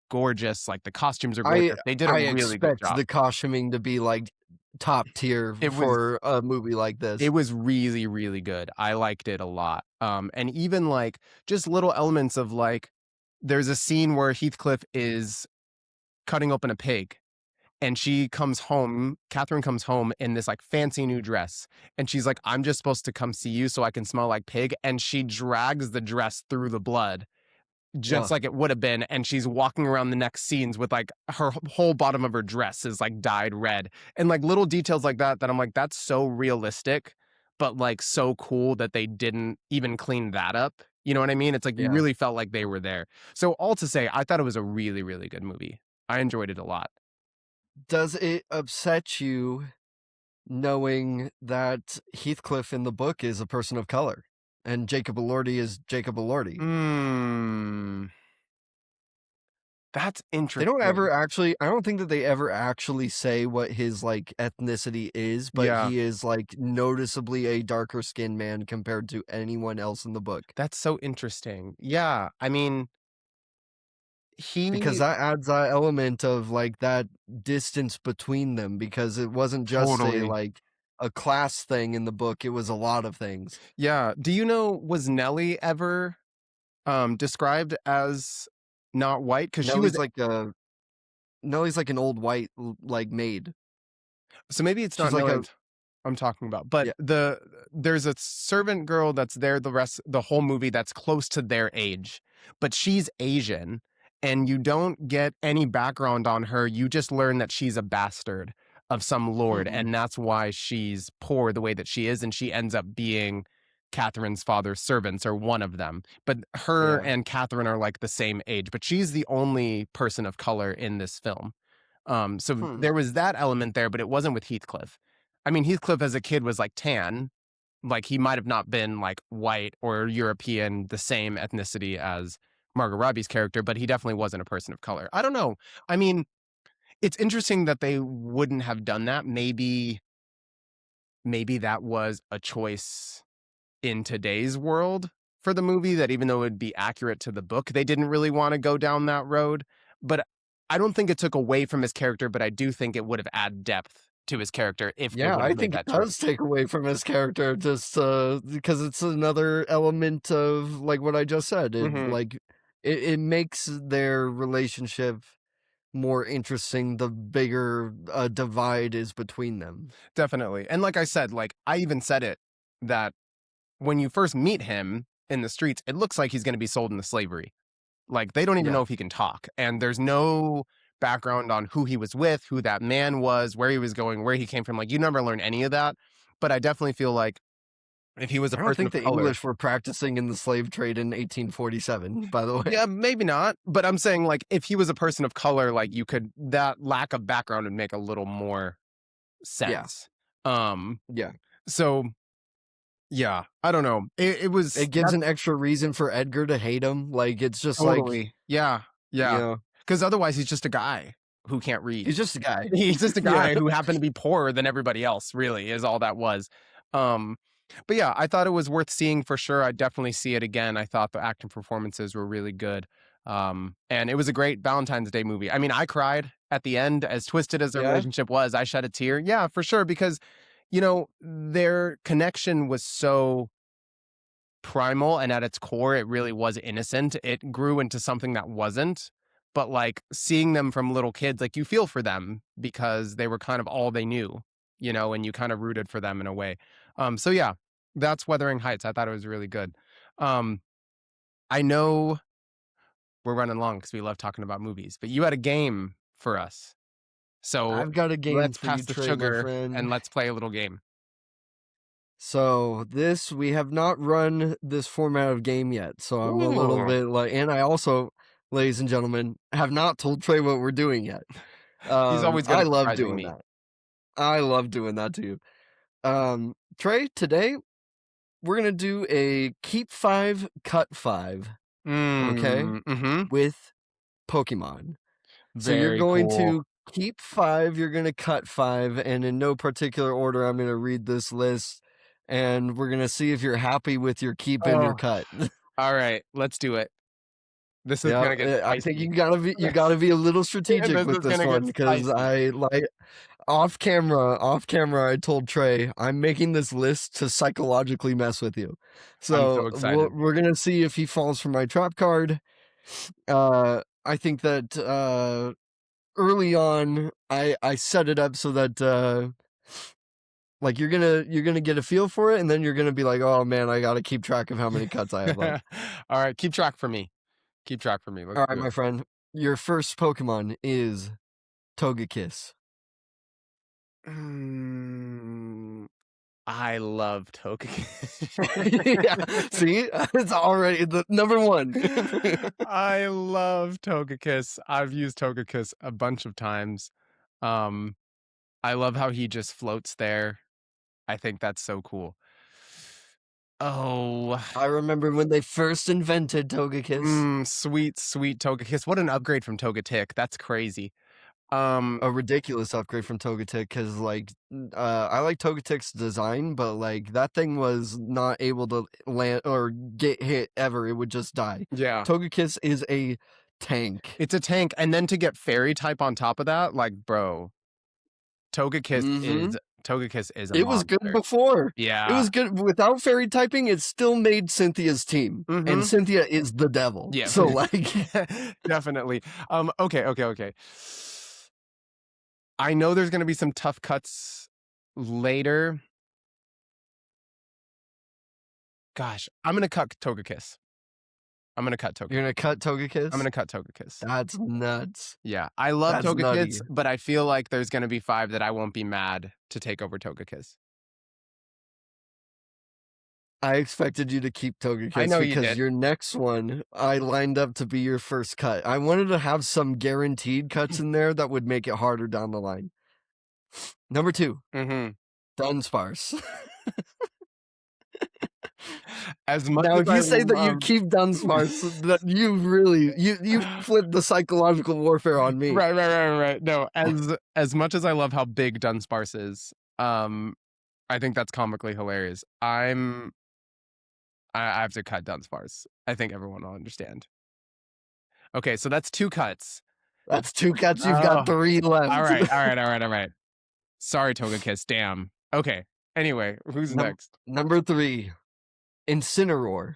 gorgeous. Like the costumes are I gorgeous. They did a I really good expect job. the costuming to be like top tier It was for a movie like it this. was really, really good. I liked it a lot. And even like just little elements of like, there's a scene where Heathcliff is cutting open a pig and Catherine comes home in this like fancy new dress. And she's like, I'm just supposed to come see you so I can smell like pig. And she drags the dress through the blood just Ugh, like it would have been. And she's walking around the next scenes with like her whole bottom of her dress is like dyed red. And like little details like that I'm like, that's so realistic, but like so cool that they didn't even clean that up. You know what I mean? It's like you yeah. really felt like they were there. So all to say, I thought it was a really, really good movie. I enjoyed it a lot. Does it upset you knowing that Heathcliff in the book is a person of color and Jacob Elordi is Jacob Elordi? Hmm. That's They don't ever interesting. actually I don't think that they ever actually say what his, like, ethnicity is, but Yeah. he is, like, noticeably a darker skinned man compared to anyone else in the book, That's so interesting. Yeah. I mean, because he that adds that element of, like, that distance between them because it wasn't just a, totally. like, a class thing in the book, it was a lot of things. Yeah. Do you know, was Nellie ever described as not white? Because she was, Nellie's like a Nellie's like an old white, like, maid. so maybe it's She's not like Nellie a I'm talking about, but yeah, there's a servant girl that's there the whole movie that's close to their age, but she's Asian, and you don't get any background on her. You just learn that she's a bastard of some lord, hmm, and that's why she's poor the way that she is, and she ends up being Catherine's father's servants or one of them. But her yeah, and Catherine are like the same age, but she's the only person of color in this film. So hmm, there was that element there, but it wasn't with Heathcliff. I mean, Heathcliff as a kid was like tan. Like he might have not been like white or European, the same ethnicity as Margot Robbie's character, but he definitely wasn't a person of color. I don't know. I mean, it's interesting that they wouldn't have done that. Maybe that was a choice in today's world for the movie that even though it would be accurate to the book, they didn't really want to go down that road. But I don't think it took away from his character, but I do think it would have added depth to his character if they yeah, would I have made think it that choice. does take away from his character just, because it's another element of, like, what I just said, Hmm. it makes their relationship more interesting the bigger a divide is between them. Definitely. And like I said, like I even said it that when you first meet him in the streets, it looks like he's going to be sold into slavery. Like they don't even know Yeah. if he can talk. And there's no background on who he was with, who that man was, where he was going, where he came from. Like you never learn any of that. But I definitely feel like if he was a I don't person think of the color, English were practicing in the slave trade in 1847, by the way. yeah, maybe not. But I'm saying like if he was a person of color, like you could that lack of background would make a little more Yeah, sense. Um, yeah. so yeah, I don't know. It was It gives an extra reason for Edgar to hate him, like, it's just like, totally. Yeah, you yeah. know, Because otherwise, he's just a guy who can't read. he's just a guy. He's just a Yeah, guy who happened to be poorer than everybody else, really, is all that was. Um, but yeah, I thought it was worth seeing for sure. I'd definitely see it again. I thought the acting performances were really good. And it was a great Valentine's Day movie. I mean, I cried at the end, as twisted as their yeah, relationship was. I shed a tear. Yeah, for sure. Because, their connection was so primal and at its core it really was innocent. It grew into something that wasn't, but like seeing them from little kids, like you feel for them because they were kind of all they knew, and you kind of rooted for them in a way. So yeah, that's Wuthering Heights. I thought it was really good. Um, I know we're running long because we love talking about movies, but you had a game for us. So I've got a game let's for you, pass the Tre, my sugar friend. and let's play a little game. So we have not run this format of game yet, so I'm a little Ooh, bit like, and I also, ladies and gentlemen, have not told Tre what we're doing yet. he's always good I at love surprising doing me. that. I love doing that to you. Tre, today we're gonna do a keep 5, cut 5, okay, Mm-hmm. with Pokemon. So you're Very going cool. to keep 5, you're gonna cut 5, and in no particular order, I'm gonna read this list, and we're gonna see if you're happy with your keep and your Oh, cut. all right, let's do it. This is Yeah, gonna get I think spicy. you gotta be a little And strategic this with is this gonna get one because spicy. I like off camera, I told Tre I'm making this list to psychologically mess with you. I'm so So excited. we're gonna see if he falls for my trap card. I think that early on, I set it up so that like you're gonna get a feel for it, and then you're gonna be like, oh man, I gotta keep track of how many cuts I have All left. right, keep track for me. Keep track for me. Let's All right, do it. my friend, your first Pokemon is Togekiss. Mm, I love Yeah, Togekiss. see, it's already the number one. I love Togekiss. I've used Togekiss a bunch of times. Um, I love how he just floats there. I think that's so cool. Oh, I remember when they first invented Togekiss. sweet, sweet Togekiss. What an upgrade from Togetic. That's crazy. Um, A ridiculous upgrade from Togetic because, like, I like Togetic's design, but like that thing was not able to land or get hit ever. It would just die. yeah, Togekiss is a tank. it's a tank, and then to get fairy type on top of that, like, bro, Togekiss Mm-hmm. is Togekiss is a It was good monster. before. It Yeah. was good without fairy typing. It still made Cynthia's team, and Mm-hmm. Cynthia is the devil. Yeah. So like, Definitely. Okay, okay, okay. I know there's gonna be some tough cuts later. Gosh, I'm gonna cut Togekiss. I'm gonna cut you're Togekiss. gonna cut I'm Togekiss? gonna cut Togekiss. That's nuts. Yeah, I love That's Togekiss, nutty. but I feel like there's gonna be 5 that I won't be mad to take over Togekiss. I expected you to keep I Togekiss know you because did. your next one I lined up to be your first cut. I wanted to have some guaranteed cuts in there that would make it harder down the line. Number 2, Mhm. Dunsparce. As much Now, as if I you say that you love keep Dunsparce, that you really you flipped the psychological warfare on me. Right. No, as much as I love how big Dunsparce is, I think that's comically hilarious. I have to cut Dunsparce. I think everyone will understand. Okay, so that's 2 cuts. That's 2 cuts. You've got Oh, 3 left. all right. Sorry, Togekiss, damn. Okay, anyway, who's next? Number 3, Incineroar.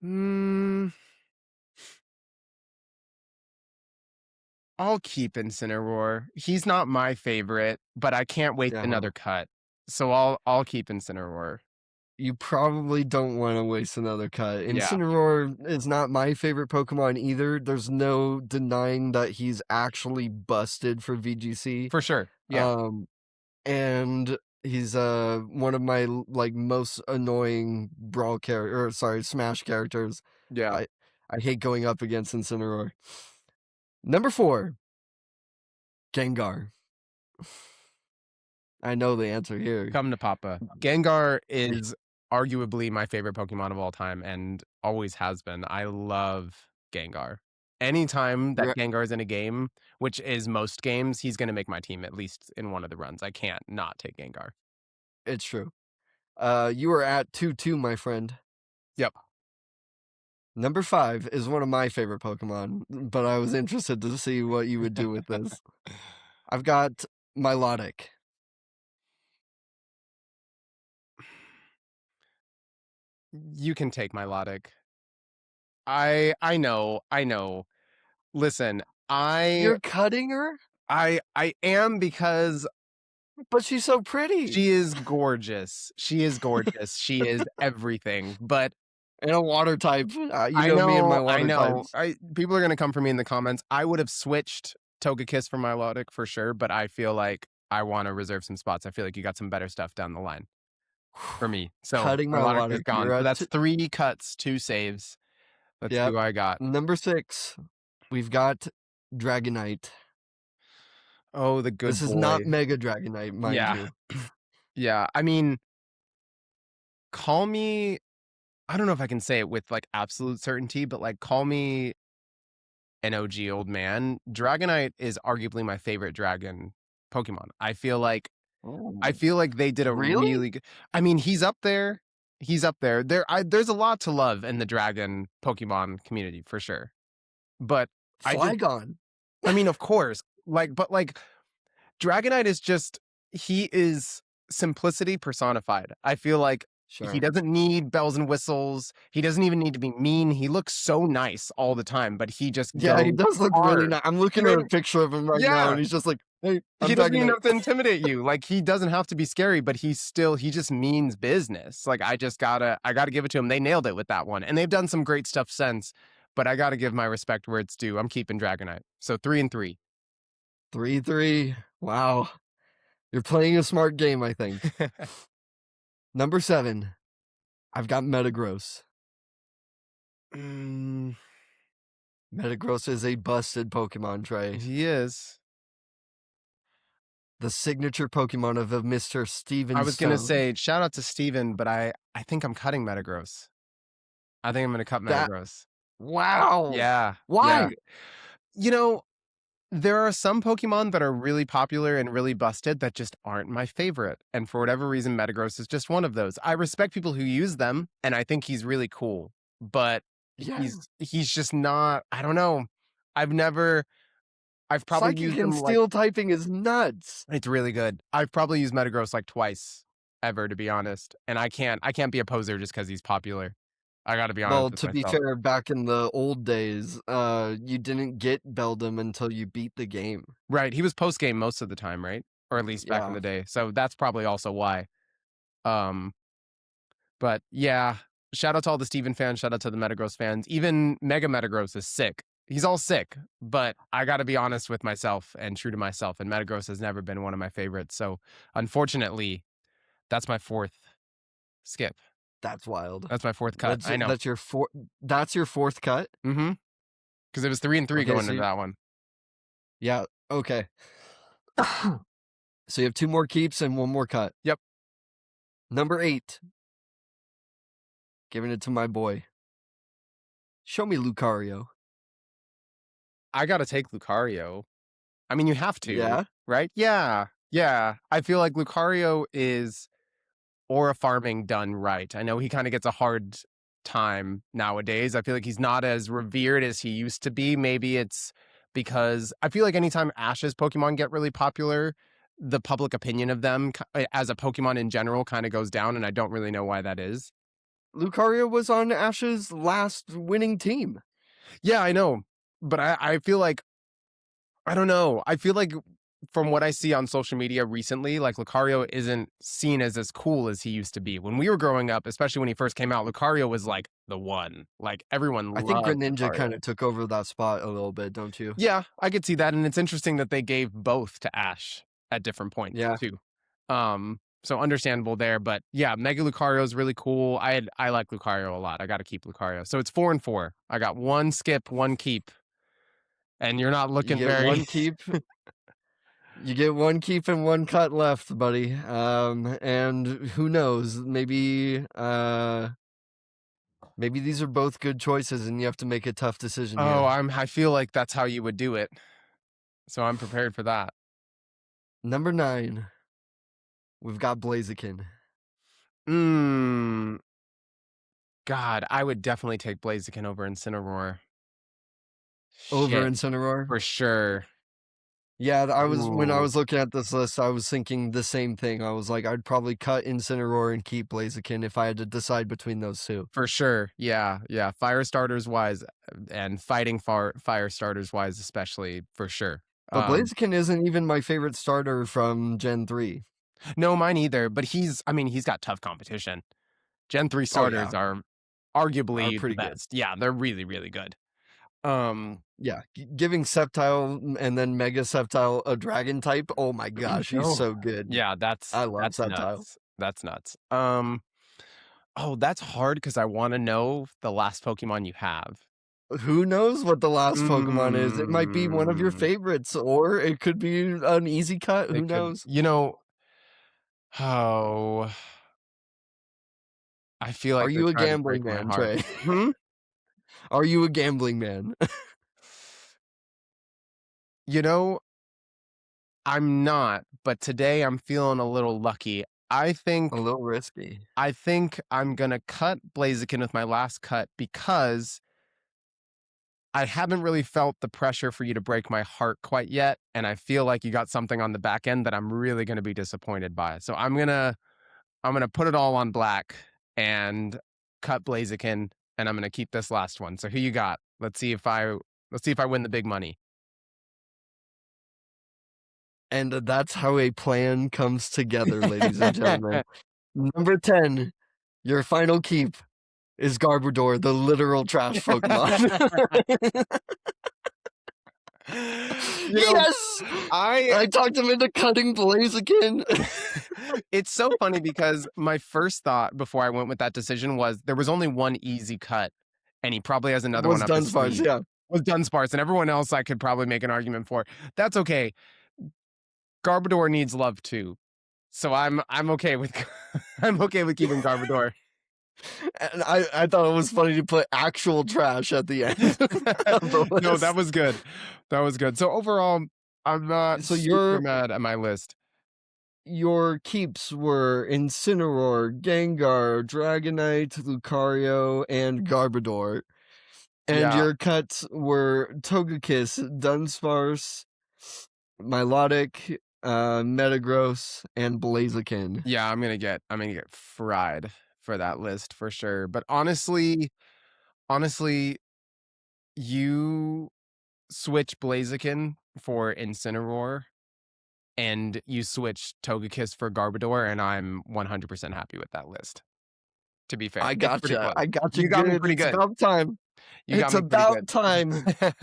Mm, I'll keep Incineroar. He's not my favorite, but I can't waste Yeah. another cut. So I'll keep Incineroar. You probably don't want to waste another cut. Yeah, Incineroar is not my favorite Pokemon either. There's no denying that he's actually busted for VGC. for sure. Yeah, Um, and he's one of my like most annoying brawl character or sorry, Smash characters. yeah. I I hate going up against Incineroar. Number 4, Gengar. I know the answer here. Come to Papa. Gengar is arguably my favorite Pokemon of all time and always has been. I love Gengar. Anytime that You're Gengar is in a game, which is most games, he's going to make my team at least in one of the runs. I can't not take Gengar. it's true. You are at 2-2, my friend. Yep. Number 5 is one of my favorite Pokemon, but I was interested to see what you would do with this. I've got Milotic. You can take my Milotic. I know. Listen, I You're cutting her? I am because But she's so pretty. She is gorgeous. She is gorgeous. She is everything. But And a water type. You know me and my I water know. types. People are gonna come for me in the comments. I would have switched Togekiss for Milotic for sure, but I feel like I want to reserve some spots. I feel like you got some better stuff down the line for me. So Cutting Milotic is Milotic. gone. You're So at that's 3 cuts, 2 saves. Let's see yep. who I got. Number 6, we've got Dragonite. Oh, the This good is not boy. Mega Dragonite, mind Yeah. you. Yeah. I mean, call me I don't know if I can say it with like absolute certainty, but like call me an OG old man. Dragonite is arguably my favorite dragon Pokemon. I Oh. feel like they did a Really? really good. I mean, he's up there. He's up there. There's a lot to love in the dragon Pokemon community for sure. But I just Flygon. I mean, of course, like Dragonite is just he is simplicity personified. I feel like he Sure. doesn't need bells and whistles. He doesn't even need to be mean. He looks so nice all the time, but he just Yeah, he goes does look really hard. nice. I'm looking at a Even picture of him right now, yeah, and he's just like, "Hey, he I'm doesn't even Dragonite." have to intimidate you. Like he doesn't have to be scary, but he just means business. Like I gotta give it to him. They nailed it with that one, and they've done some great stuff since. But I gotta give my respect where it's due. I'm keeping Dragonite. So 3-3. 3-3. Wow. You're playing a smart game, I think. Number 7, I've got Metagross. Mm, Metagross is a busted Pokemon, Trey. he is. The signature Pokemon of a Mr. I Steven was gonna Stone. say shout out to Steven, but I think I'm cutting Metagross. I think I'm gonna cut That Metagross. wow. Yeah, yeah. Why? You know, there are some Pokemon that are really popular and really busted that just aren't my favorite, and for whatever reason, Metagross is just one of those. I respect people who use them, and I think he's really cool, but Yeah. he's just not. I don't know. I've never. I've probably Psychic used and them like Steel typing is nuts. it's really good. I've probably used Metagross like twice ever, to be honest, and I can't be a poser just because he's popular. I gotta be honest Well, with to be myself. fair, back in the old days, you didn't get Beldum until you beat the game. Right, he was post game most of the time, right? Or at least back in Yeah. the day. So that's probably also why. Um, but yeah, shout out to all the Steven fans, shout out to the Metagross fans. Even Mega Metagross is sick. He's all sick, but I got to be honest with myself and true to myself. And Metagross has never been one of my favorites. So unfortunately, that's my fourth skip. That's wild. That's my fourth cut. I know. That's your 4th cut? Mm-hmm. Because it was 3-3 Okay, going into that one. yeah, okay. So you have 2 more keeps and 1 more cut. Yep. Number 8. Giving it to my boy. Show me Lucario. I got to take Lucario. I mean, you have to, Yeah? right? Yeah. Yeah. I feel like Lucario is aura farming done right. I know he kind of gets a hard time nowadays. I feel like he's not as revered as he used to be. Maybe it's because I feel like anytime Ash's Pokemon get really popular, the public opinion of them as a Pokemon in general kind of goes down, and I don't really know why that is. Lucario was on Ash's last winning team. Yeah, I know. But I feel like I don't know. I feel like from what I see on social media recently, like Lucario isn't seen as cool as he used to be. When we were growing up, especially when he first came out, Lucario was like the one. Like everyone I think loved Greninja Lucario. kinda took over that spot a little bit, don't you? Yeah, I could see that, and it's interesting that they gave both to Ash at different points Yeah. too. So understandable there, but yeah, Mega Lucario is really cool. I like Lucario a lot. I got to keep Lucario. So it's 4-4. I got 1 skip, 1 keep, and you're not You looking get very 1 keep. You get 1 keep and 1 cut left, buddy. And who knows, maybe these are both good choices and you have to make a tough decision Oh, here. I feel like that's how you would do it. So I'm prepared for that. Number 9, we've got Blaziken. Mm, God, I would definitely take Blaziken over Incineroar. Over Shit, Incineroar? for sure. Yeah, when I Ooh, was looking at this list, I was thinking the same thing. I was like, I'd probably cut Incineroar and keep Blaziken if I had to decide between those 2. for sure. Yeah, yeah. Fire starters wise, and fighting fire starters wise, especially for sure. But Um, Blaziken isn't even my favorite starter from Gen 3. no, mine either. But he's got tough competition. Gen 3 Oh, yeah. starters are Are arguably the pretty good. best. Yeah, they're really, really good. Um, Yeah, giving Sceptile and then Mega Sceptile a dragon type, oh my gosh, he's oh, so good. yeah, I love that's Sceptile. nuts. That's nuts. Oh, that's hard because I want to know the last Pokemon you have. Who knows what the last Pokemon is? It might be one of your Mm, favorites, or it could be an easy cut, who it could, knows? oh, I feel Are like they're you a trying to gambling break my man, heart. Trey? Hmm? Are you a gambling man? You know, I'm not, but today I'm feeling a little lucky. I A think little risky. I think I'm gonna cut Blaziken with my last cut because I haven't really felt the pressure for you to break my heart quite yet, and I feel like you got something on the back end that I'm really gonna be disappointed by. So I'm gonna put it all on black and cut Blaziken, and I'm gonna keep this last one. So who you got? Let's see if I win the big money. And that's how a plan comes together, ladies and gentlemen. Number 10, your final keep is Garbodor, the literal trash Pokemon. You know, Yes! I I talked him into cutting Blaziken. it's so funny because my first thought before I went with that decision was there was only one easy cut, and he probably has another one Was up his Dunsparce, sleeve. yeah. Was Dunsparce, and everyone else I could probably make an argument for. That's okay. Garbodor needs love too, so I'm okay with I'm okay with keeping Garbodor. And I thought it was funny to put actual trash at the end of the No, that list. was good. That was good. So overall, I'm not So super mad at my list. your keeps were Incineroar, Gengar, Dragonite, Lucario, and Garbodor. And Yeah, your cuts were Togekiss, Dunsparce, Milotic, Metagross, and Blaziken. yeah, I'm gonna get fried for that list for sure. But honestly, you switch Blaziken for Incineroar, and you switch Togekiss for Garbodor, and I'm 100% happy with that list. To be fair, I it's pretty gotcha. close. I gotcha You got me good. pretty It's good. about time. You got It's me pretty about good. time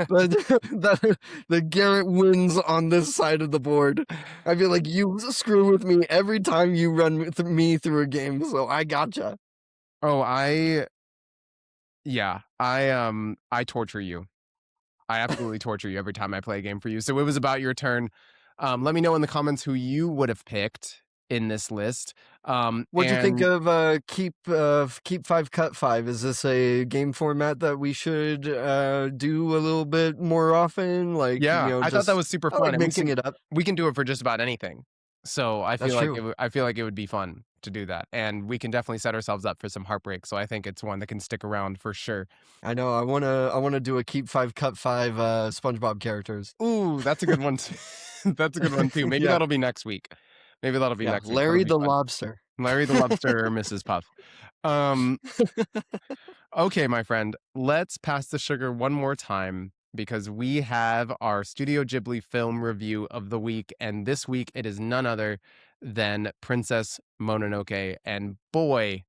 that that Garrett wins on this side of the board. I feel like you screw with me every time you run me through a game, so I gotcha. Oh, yeah, I torture you. I absolutely torture you every time I play a game for you. So it was about your turn. Let me know in the comments who you would have picked in this list. What'd you think And of keep 5 cut 5? Is this a game format that we should do a little bit more often? Like, yeah, I thought that just was super I fun, like and we mixing can it up. we can do it for just about anything. So That's true. I feel like it would be fun to do that, and we can definitely set ourselves up for some heartbreak. So I think it's one that can stick around for sure. I know. I wanna do a keep 5 cut 5 SpongeBob characters. Ooh, that's a good one. That's a good one too. Maybe Yeah. that'll be next week. Maybe that'll be Yeah, next week. That'll Larry be the fun. lobster. Larry the Lobster or Mrs. Puff. Um, okay, my friend, let's pass the sugar one more time because we have our Studio Ghibli film review of the week, and this week it is none other than Princess Mononoke. And boy,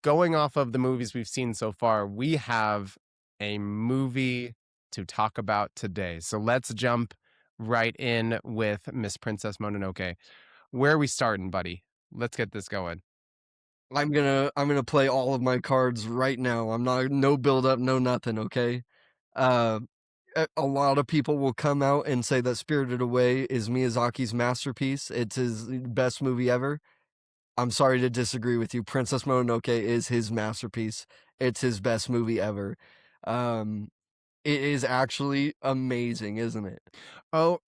going off of the movies we've seen so far, we have a movie to talk about today. So let's jump right in with Miss Princess Mononoke. Where are we starting, buddy? Let's get this going. I'm gonna play all of my cards right now. I'm not no build up, no nothing, okay? Uh, a lot of people will come out and say that Spirited Away is Miyazaki's masterpiece. It's his best movie ever. I'm sorry to disagree with you. Princess Mononoke is his masterpiece. It's his best movie ever. Um, it is actually amazing, isn't it? Oh,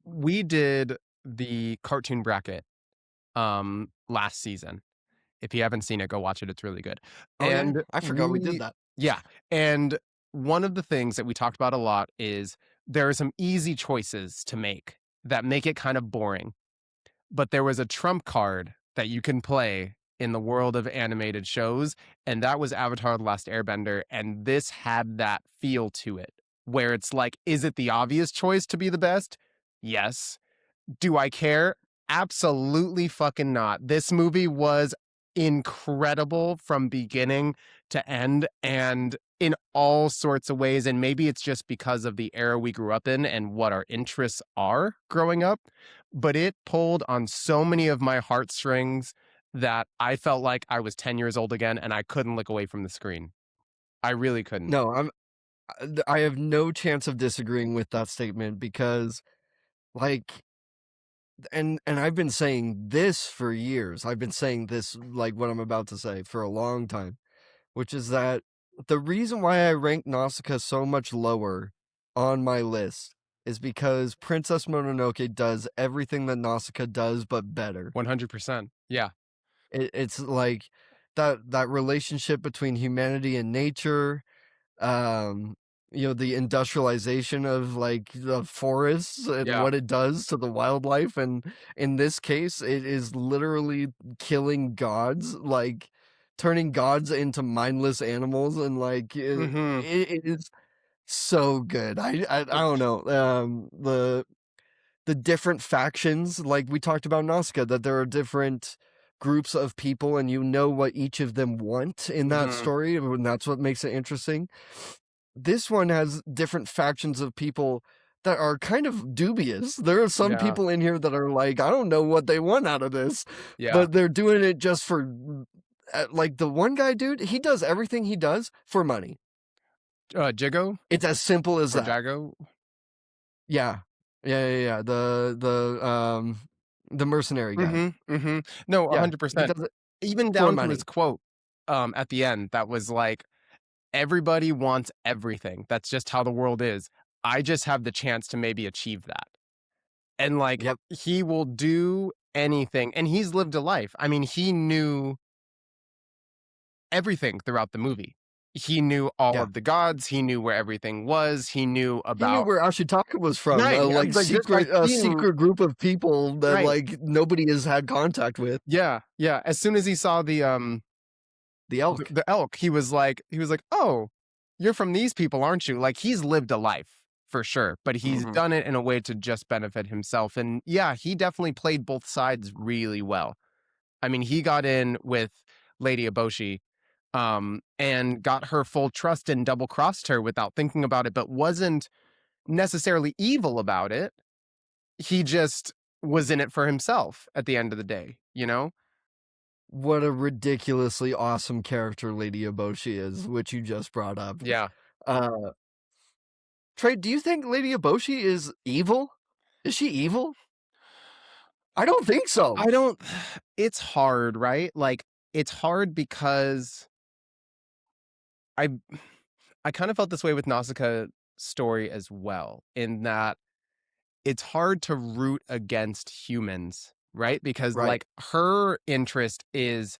we did the cartoon bracket last season. If you haven't seen it, go watch it. It's really good. Oh yeah, And I forgot we did that. yeah. And one of the things that we talked about a lot is there are some easy choices to make that make it kind of boring. But there was a trump card that you can play in the world of animated shows, and that was Avatar: The Last Airbender, and this had that feel to it. where it's like, is it the obvious choice to be the best? Yes. Do I care? Absolutely fucking not. This movie was incredible from beginning to end and in all sorts of ways. And maybe it's just because of the era we grew up in and what our interests are growing up, but it pulled on so many of my heartstrings that I felt like I was 10 years old again and I couldn't look away from the screen. I really couldn't. No, I have no chance of disagreeing with that statement because, like, and I've been saying this for years. I've been saying this, like, what I'm about to say, for a long time, which is that the reason why I rank Nausicaa so much lower on my list is because Princess Mononoke does everything that Nausicaa does, but better. 100%. Yeah. It's like that relationship between humanity and nature, um, the industrialization of, like, the forests and Yeah. what it does to the wildlife, and in this case, it is literally killing gods, like, turning gods into mindless animals, and, like, Mhm. it is so good. I don't know, the different factions, like we talked about Nazca, that there are different groups of people, and you know what each of them want in that Mhm. story, and that's what makes it interesting. This one has different factions of people that are kind of dubious. There are some Yeah. people in here that are like, I don't know what they want out of this, Yeah. but they're doing it just for, like, the one guy, dude, he does everything he does for money. Jigo It's as simple as or that. Jago? Yeah. Yeah. The mercenary guy. Mhm, mhm. No, Yeah, he 100%. does it Even for down to his money. quote, at the end that was like, "Everybody wants everything. That's just how the world is. I just have the chance to maybe achieve that." And, like, Yep. he will do anything, and he's lived a life. I mean, he knew everything throughout the movie. He knew all Yeah. of the gods, he knew where everything was, he knew He knew about where Ashitaka was from, right, like, like, just by seeing secret group of people that, right. like, nobody has had contact with. Yeah, yeah. As soon as he saw The elk. the elk, he was like, "Oh, you're from these people, aren't you?" Like, he's lived a life for sure, but he's Mhm. done it in a way to just benefit himself. And yeah, he definitely played both sides really well. I mean, he got in with Lady Eboshi, and got her full trust and double crossed her without thinking about it, but wasn't necessarily evil about it. He just was in it for himself at the end of the day, you know? What a ridiculously awesome character Lady Eboshi is, which you just brought up. Yeah. Uh, Trey, do you think Lady Eboshi is evil? Is she evil? I don't think so. I don't it's hard, right? Like, it's hard because I I kind of felt this way with Nausicaa's story as well, in that it's hard to root against humans, right? Because, Right. like, her interest is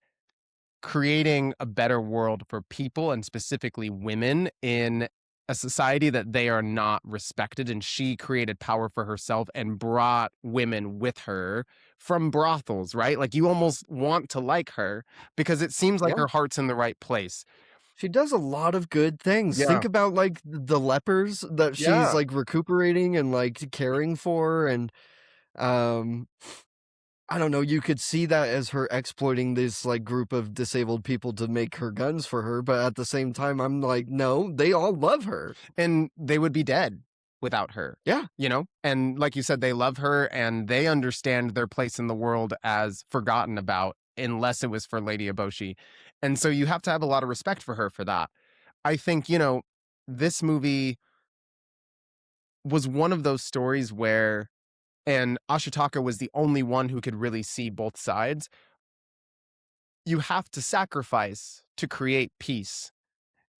creating a better world for people and specifically women in a society that they are not respected. And she created power for herself and brought women with her from brothels, right? Like, you almost want to like her because it seems like Yeah. her heart's in the right place. She does a lot of good things. Yeah. Think about, like, the lepers that she's, Yeah. like, recuperating and, like, caring for, and, um, I don't know, you could see that as her exploiting this, like, group of disabled people to make her guns for her, but at the same time, I'm like, "No, they all love her." And they would be dead without her, Yeah, you know? And like you said, they love her and they understand their place in the world as forgotten about unless it was for Lady Eboshi. And so you have to have a lot of respect for her for that. I think, this movie was one of those stories where, and Ashitaka was the only one who could really see both sides. You have to sacrifice to create peace.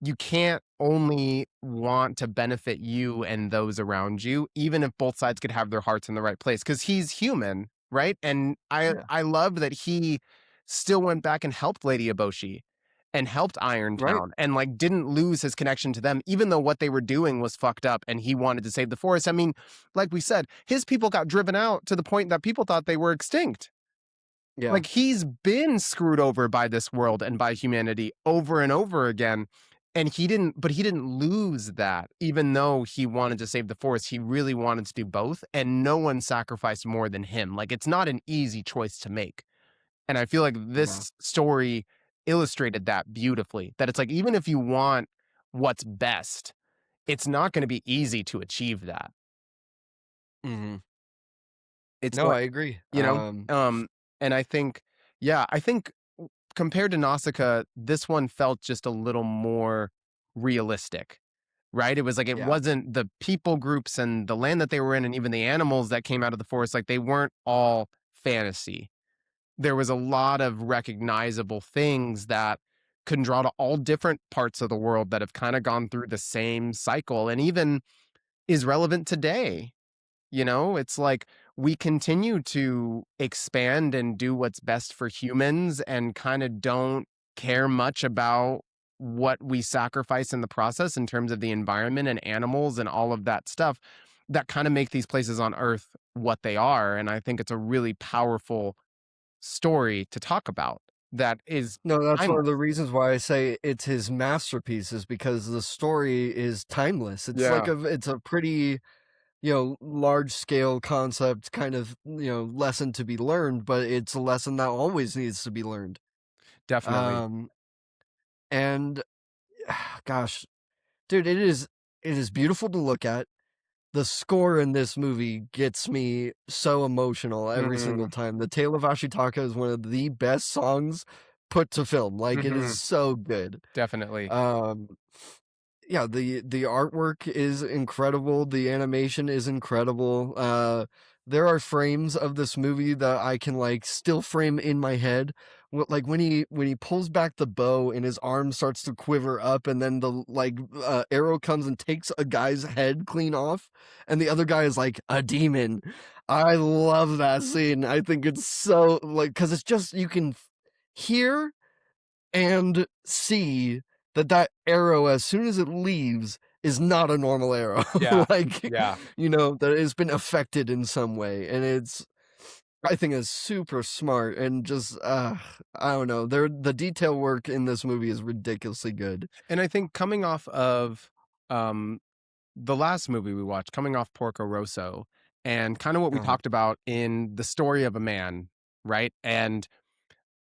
You can't only want to benefit you and those around you, even if both sides could have their hearts in the right place, because he's human, right? And I yeah, I loved that he still went back and helped Lady Eboshi and helped right, Irontown and, like, didn't lose his connection to them, even though what they were doing was fucked up and he wanted to save the forest. I mean, like we said, his people got driven out to the point that people thought they were extinct. yeah, Like, he's been screwed over by this world and by humanity over and over again. And he didn't lose that, even though he wanted to save the forest, he really wanted to do both, and no one sacrificed more than him. Like, it's not an easy choice to make. And I feel like Yeah. this story illustrated that beautifully. That it's like, even if you want what's best, it's not gonna be easy to achieve that. Mhm. It's No, like, I agree. you know? And I think, yeah, I think compared to Nausicaa, this one felt just a little more realistic, right? It was like it Yeah. wasn't the people groups and the land that they were in, and even the animals that came out of the forest, like they weren't all fantasy. There was a lot of recognizable things that can draw to all different parts of the world that have kind of gone through the same cycle and even is relevant today. You know, it's like we continue to expand and do what's best for humans and kind of don't care much about what we sacrifice in the process in terms of the environment and animals and all of that stuff that kind of make these places on earth what they are. And I think it's a really powerful story to talk about that is No, that's one of the timeless. reasons why I say it's his masterpiece is because the story is timeless. It's like Yeah, it's a pretty, large scale concept kind of, lesson to be learned, but it's a lesson that always needs to be learned. definitely. Um, and gosh, dude, it is beautiful to look at. The score in this movie gets me so emotional every single Hmm. time. The Tale of Ashitaka is one of the best songs put to film. Like it is Hmm. so good. Definitely. Um, yeah, the artwork is incredible, the animation is incredible, there are frames of this movie that I can, like, still frame in my head, like, when he pulls back the bow and his arm starts to quiver up and then the, like, arrow comes and takes a guy's head clean off, and the other guy is like, "A demon." I love that scene, I think it's so like because it's just you can hear and see that that arrow, as soon as it leaves, is not a normal arrow. Yeah. Like, Yeah. that it's been affected in some way, and I think it's super smart and just, I don't know, the detail work in this movie is ridiculously good. And I think coming off of um the last movie we watched, coming off Porco Rosso, and kind of what we Uh-huh. talked about in The Story of a Man, right? And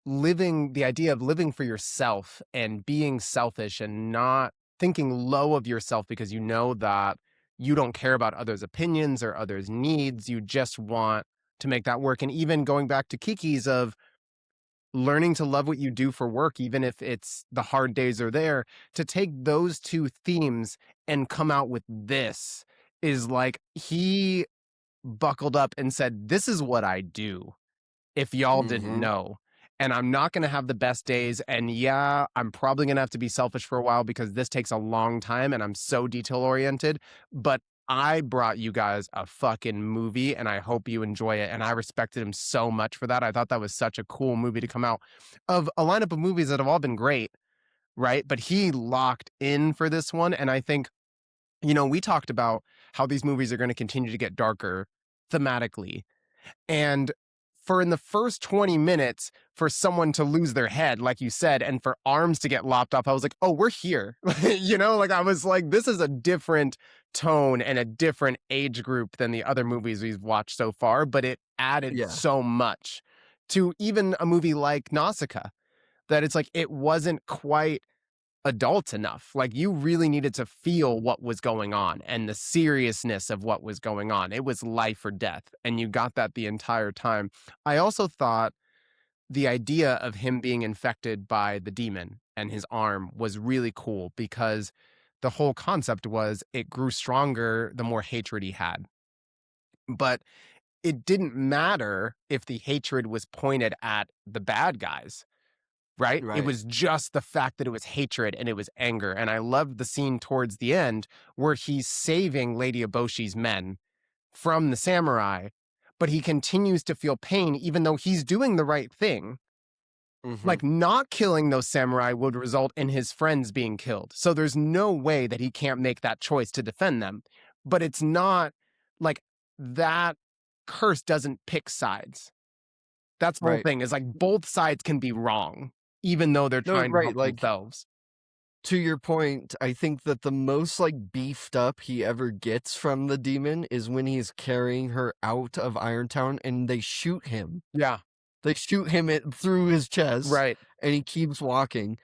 living the idea of living for yourself and being selfish and not thinking low of yourself because you know that you don't care about others' opinions or others' needs. You just want to make that work. And even going back to Kiki's of learning to love what you do for work, even if it's the hard days are there, to take those two themes and come out with this is like he buckled up and said, "This is what I do if y'all didn't Mhm. know. And I'm not going to have the best days. And yeah, I'm probably going to have to be selfish for a while because this takes a long time and I'm so detail oriented. But I brought you guys a fucking movie and I hope you enjoy it." And I respected him so much for that. I thought that was such a cool movie to come out of a lineup of movies that have all been great, right? But he locked in for this one. And I think, we talked about how these movies are going to continue to get darker thematically, and for in the first 20 minutes, for someone to lose their head, like you said, and for arms to get lopped off, I was like, oh, we're here. Like I was like, this is a different tone and a different age group than the other movies we've watched so far, but it added Yeah. so much to even a movie like Nausicaa that it's like it wasn't quite adult enough. Like you really needed to feel what was going on and the seriousness of what was going on. It was life or death. And you got that the entire time. I also thought the idea of him being infected by the demon and his arm was really cool because the whole concept was it grew stronger the more hatred he had. But it didn't matter if the hatred was pointed at the bad guys, right? It Right. was just the fact that it was hatred and it was anger. And I loved the scene towards the end where he's saving Lady Eboshi's men from the samurai, but he continues to feel pain even though he's doing the right thing. Mhm. Like not killing those samurai would result in his friends being killed. So there's no way that he can't make that choice to defend them. But it's not like that curse doesn't pick sides. That's the whole Right. thing is like both sides can be wrong, even though they're No, trying to right, help like themselves. to your point, I think that the most like beefed up he ever gets from the demon is when he's carrying her out of Irontown and they shoot him. Yeah. They shoot him through his chest Right. and he keeps walking.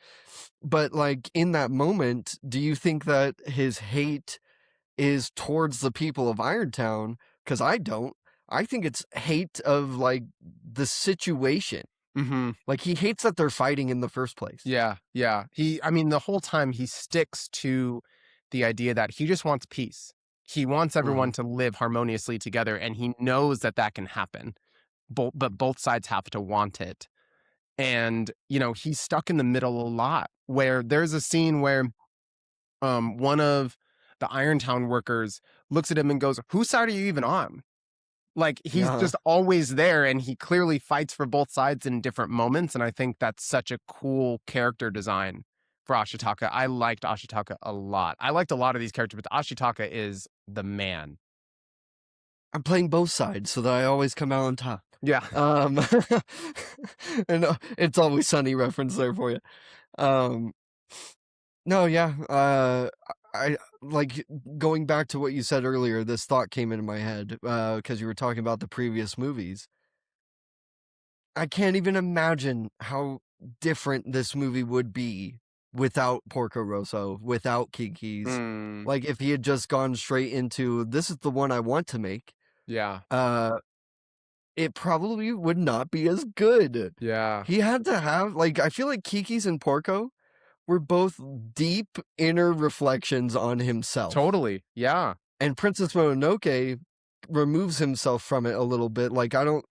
But like in that moment, do you think that his hate is towards the people of Irontown? Because I don't. I think it's hate of like the situation. Mm-hmm. Like he hates that they're fighting in the first place. Yeah. Yeah. I mean, the whole time he sticks to the idea that he just wants peace. He wants everyone Mhm. to live harmoniously together, and he knows that that can happen. But both sides have to want it. And, he's stuck in the middle a lot, where there's a scene where one of the Irontown workers looks at him and goes, "Whose side are you even on?" Like, he's Uh-huh. just always there, and he clearly fights for both sides in different moments, and I think that's such a cool character design for Ashitaka. I liked Ashitaka a lot. I liked a lot of these characters, but Ashitaka is the man. I'm playing both sides so that I always come out on top. Yeah. Um, and it's always sunny reference there for you. Um, no, yeah. I like going back to what you said earlier. This thought came into my head because you were talking about the previous movies. I can't even imagine how different this movie would be without Porco Rosso, without Kiki's. Mm, Like if he had just gone straight into this is the one I want to make. yeah. Uh, it probably would not be as good. Yeah. He had to have like I feel like Kiki's and Porco were both deep inner reflections on himself. Totally. Yeah. And Princess Mononoke removes himself from it a little bit. Like I don't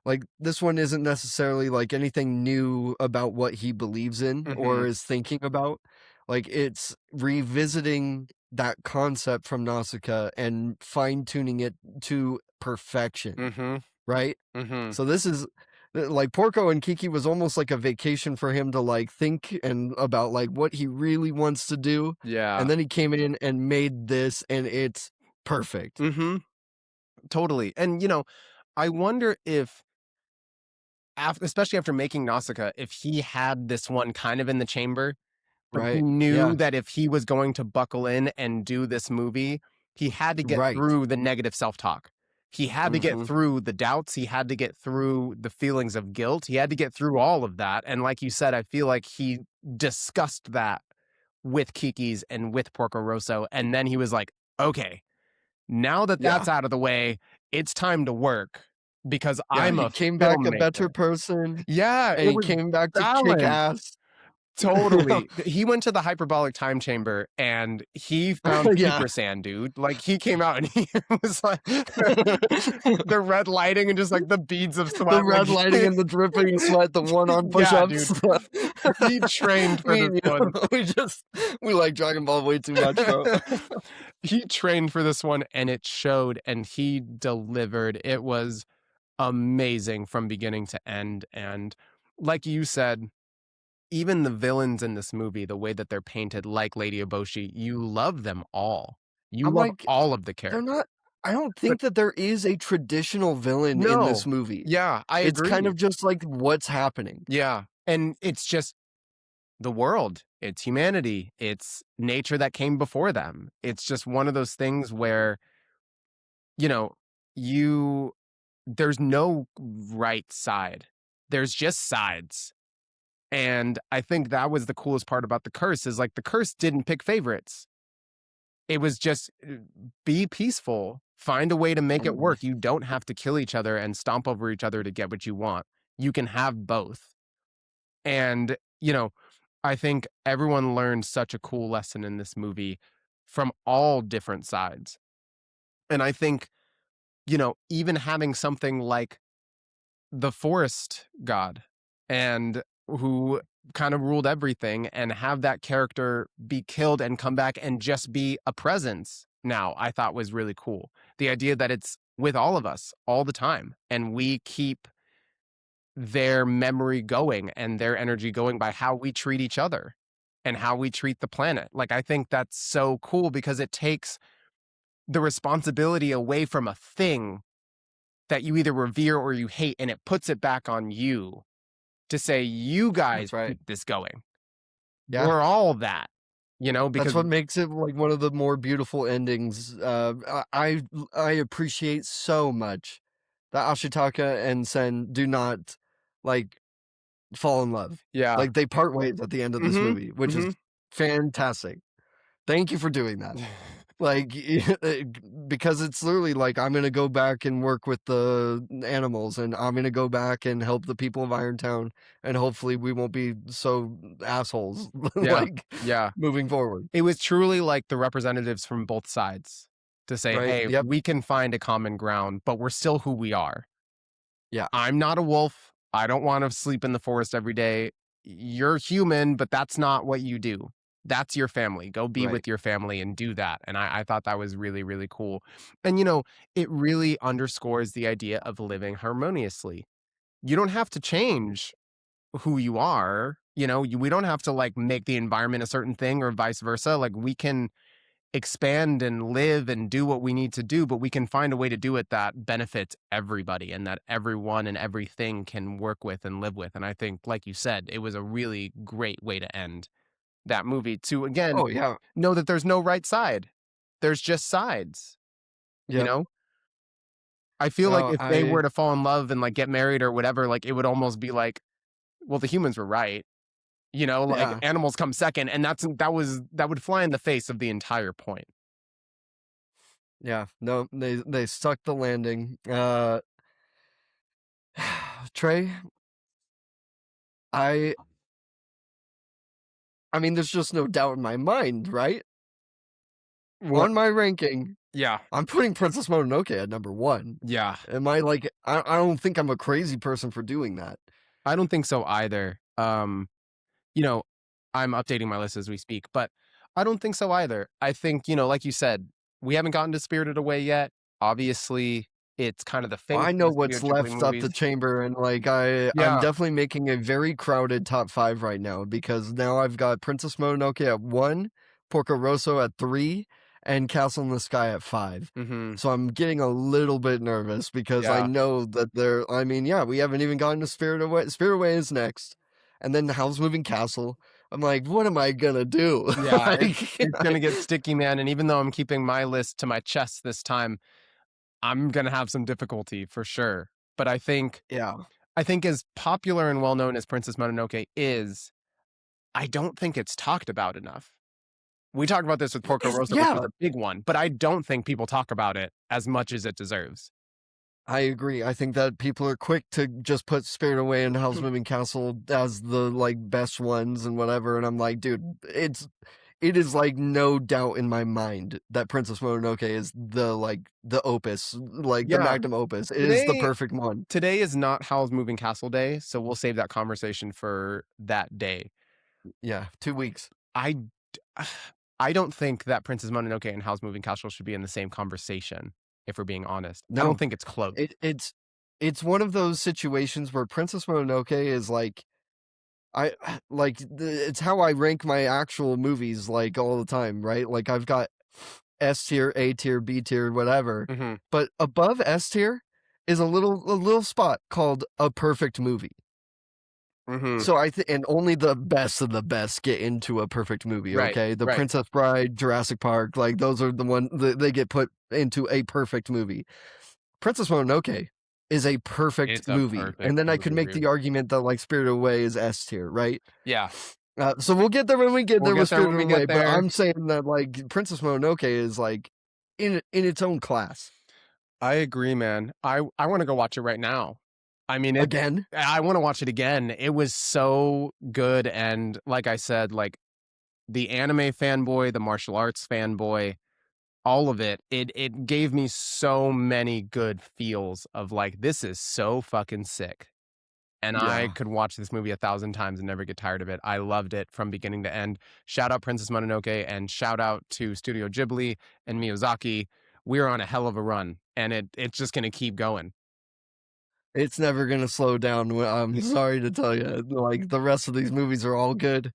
like this one isn't necessarily like anything new about what he believes in or Mhm. is thinking about. Like it's revisiting that concept from Nausicaa and fine-tuning it to perfection, Mhm. right? Mhm. So this is like Porco and Kiki was almost like a vacation for him to like think and about like what he really wants to do. Yeah. And then he came in and made this and it's perfect. Mhm. Totally. And I wonder if especially after making Nausicaa, if he had this one kind of in the chamber, but he Right. knew Yeah. that if he was going to buckle in and do this movie, he had to get Right. through the negative self-talk. He had to get Hmm. through the doubts. He had to get through the feelings of guilt. He had to get through all of that. And like you said, I feel like he discussed that with Kiki's and with Porco Rosso. And then he was like, okay, now that that's Yeah. out of the way, it's time to work because Yeah. I'm He a came back a better filmmaker. person Yeah, and it he was came back to kick balanced. ass. Totally. He went to the hyperbolic time chamber and he found Yeah. Super Sand, dude. Like he came out and he was like the red lighting and just like the beads of The sweat. Like red lighting and the dripping sweat, the one on yeah, push-ups. dude. He trained for Me this and you, one. we like Dragon Ball way too much, bro. He trained for this one and it showed and he delivered. It was amazing from beginning to end. And like you said, even the villains in this movie, the way that they're painted, like Lady Eboshi, you love them all. You I'm love like, all of the they're characters. not I don't But think that there is a traditional villain in this no, movie. yeah, I It's kind agree. of just like what's happening. Yeah. And it's just the world, it's humanity, it's nature that came before them. It's just one of those things where, you know, you, there's no right side, there's just sides. And I think that was the coolest part about the curse is like the curse didn't pick favorites. It was just be peaceful, find a way to make it Mhm. work. You don't have to kill each other and stomp over each other to get what you want. You can have both. And, I think everyone learned such a cool lesson in this movie from all different sides. And I think, even having something like the forest god and who kind of ruled everything and have that character be killed and come back and just be a presence now I thought was really cool. The idea that it's with all of us all the time and we keep their memory going and their energy going by how we treat each other and how we treat the planet. Like I think that's so cool because it takes the responsibility away from a thing that you either revere or you hate and it puts it back on you to say, you guys That's right. keep this going. Yeah. We're all that. That's because what makes it like one of the more beautiful endings. I appreciate so much that Ashitaka and Sen do not like fall in love. yeah. Like they part ways at the end of this Mhm. movie, which is Mhm. fantastic. Thank you for doing that. Like, because it's literally like, I'm gonna go back and work with the animals, and I'm gonna go back and help the people of Irontown, and hopefully we won't be so assholes, Yeah. like, Yeah. moving forward, It was truly like the representatives from both sides to say, right? "Hey, Yep. we can find a common ground, but we're still who we are. Yeah, I'm not a wolf. I don't wanna sleep in the forest every day. You're human, but that's not what you do. That's your family. Go be right. with your family and do that." And I thought that was really, really cool. And, it really underscores the idea of living harmoniously. You don't have to change who you are, we don't have to, like, make the environment a certain thing or vice versa. Like, we can expand and live and do what we need to do, but we can find a way to do it that benefits everybody and that everyone and everything can work with and live with. And I think, like you said, it was a really great way to end that movie to, again, Oh, yeah. know that there's no right side. There's just sides, you Yep. know? I feel like No, if they were to fall in love and, like, get married or whatever, like, it would almost be like, well, the humans were right. Like, yeah, animals come second, and that would fly in the face of the entire point. yeah. No, they stuck the landing. Trey, I I mean, there's just no doubt in my mind, right? What? On my ranking, Yeah. I'm putting Princess Mononoke at number 1. Yeah. Am I like I don't think I'm a crazy person for doing that. I don't think so either. You know, I'm updating my list as we speak, but I don't think so either. I think, like you said, we haven't gotten to Spirited Away yet. Obviously, it's kind of the Well, face I of know the Studio what's Ghibli left up the movies. chamber, and like I'm Yeah. definitely making a very crowded top 5 right now, because now I've got Princess Mononoke at 1, Porco Rosso at 3, and Castle in the Sky at 5. Mhm. So I'm getting a little bit nervous because I Yeah. know that I mean, yeah, we haven't even gotten to Spirit Away. Spirit Away is next. And then Howl's Moving Castle. I'm like, what am I gonna do? Yeah, Like, it's gonna get sticky, man, and even though I'm keeping my list to my chest this time, I'm gonna have some difficulty for sure. But yeah. I think as popular and well known as Princess Mononoke is, I don't think it's talked about enough. We talked about this with Porco Rosso, which was Yeah, a big one, but I don't think people talk about it as much as it deserves. I agree. I think that people are quick to just put Spirit Away and Howl's Moving Castle as the like best ones and whatever, and I'm like, dude, it is like no doubt in my mind that Princess Mononoke is the opus, like the Yeah, magnum opus. It is the today perfect one. today is not Howl's Moving Castle Day, so we'll save that conversation for that day. Yeah, 2 weeks. I d I don't think that Princess Mononoke and Howl's Moving Castle should be in the same conversation, if we're being honest. I don't No, think it's close. it's one of those situations where Princess Mononoke is like I like it's how I rank my actual movies like all the time, right? Like I've got S tier, A tier, B tier, whatever. Mhm, But above S tier is a little spot called a perfect movie. mhm. So I think, and only the best of the best get into a perfect movie. Right, Okay, The right. Princess Bride, Jurassic Park, like those are the one that they get put into a perfect movie. Princess Mononoke is a perfect It's a movie, perfect and then I could movie, make the really. argument that like Spirited Away is S tier, right? Yeah, So we'll get there when we get we'll there with get there when Spirited we Away, get but there. I'm saying that like Princess Mononoke is like in its own class. I agree, man. I wanna go watch it right now. I mean, Again, I wanna watch it again. It was so good, and like I said, like, the anime fanboy, the martial arts fanboy, all of it, it gave me so many good feels of, like, "This is so fucking sick." And I yeah, could watch this movie 1,000 times and never get tired of it. I loved it from beginning to end. Shout out Princess Mononoke and shout out to Studio Ghibli and Miyazaki. We're on a hell of a run, and it's just gonna keep going. it's never gonna slow down. I'm sorry to tell you, like the rest of these movies are all good.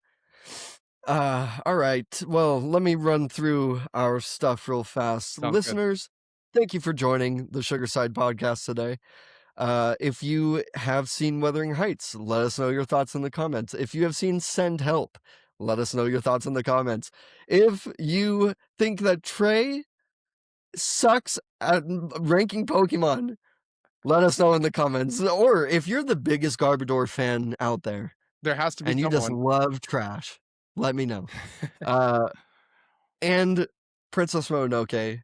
All right. Well, let me run through our stuff real fast. Sounds good. Listeners, thank you for joining the Sugar Side podcast today. If you have seen Wuthering Heights, let us know your thoughts in the comments. If you have seen Send Help, Let us know your thoughts in the comments. If you think that Tre sucks at ranking Pokemon, let us know in the comments. Or if you're the biggest Garbodor fan out there There has to be and you just someone. love trash, let me know. And Princess Mononoke,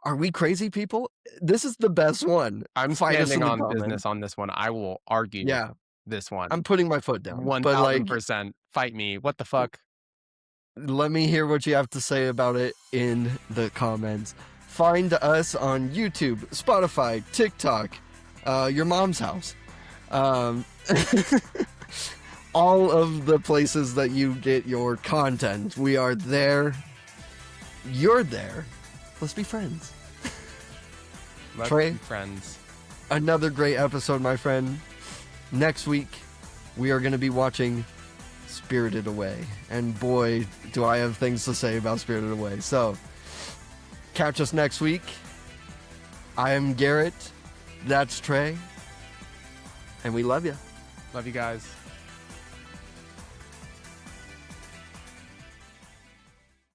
are we crazy people? This is the best one. I'm Fight us in standing the on comments. business on this one. I will argue Yeah, this one. I'm putting my foot down. But like, 1000%. Fight me. What the fuck? let me hear what you have to say about it in the comments. Find us on YouTube, Spotify, TikTok, your mom's house. All of the places that you get your content. We are there. You're there. Let's be friends. Let's Tre, be friends. Another great episode, my friend. Next week, we are going to be watching Spirited Away. And boy, do I have things to say about Spirited Away. So, catch us next week. I am Garrett. That's Tre. And we love you. Love you guys.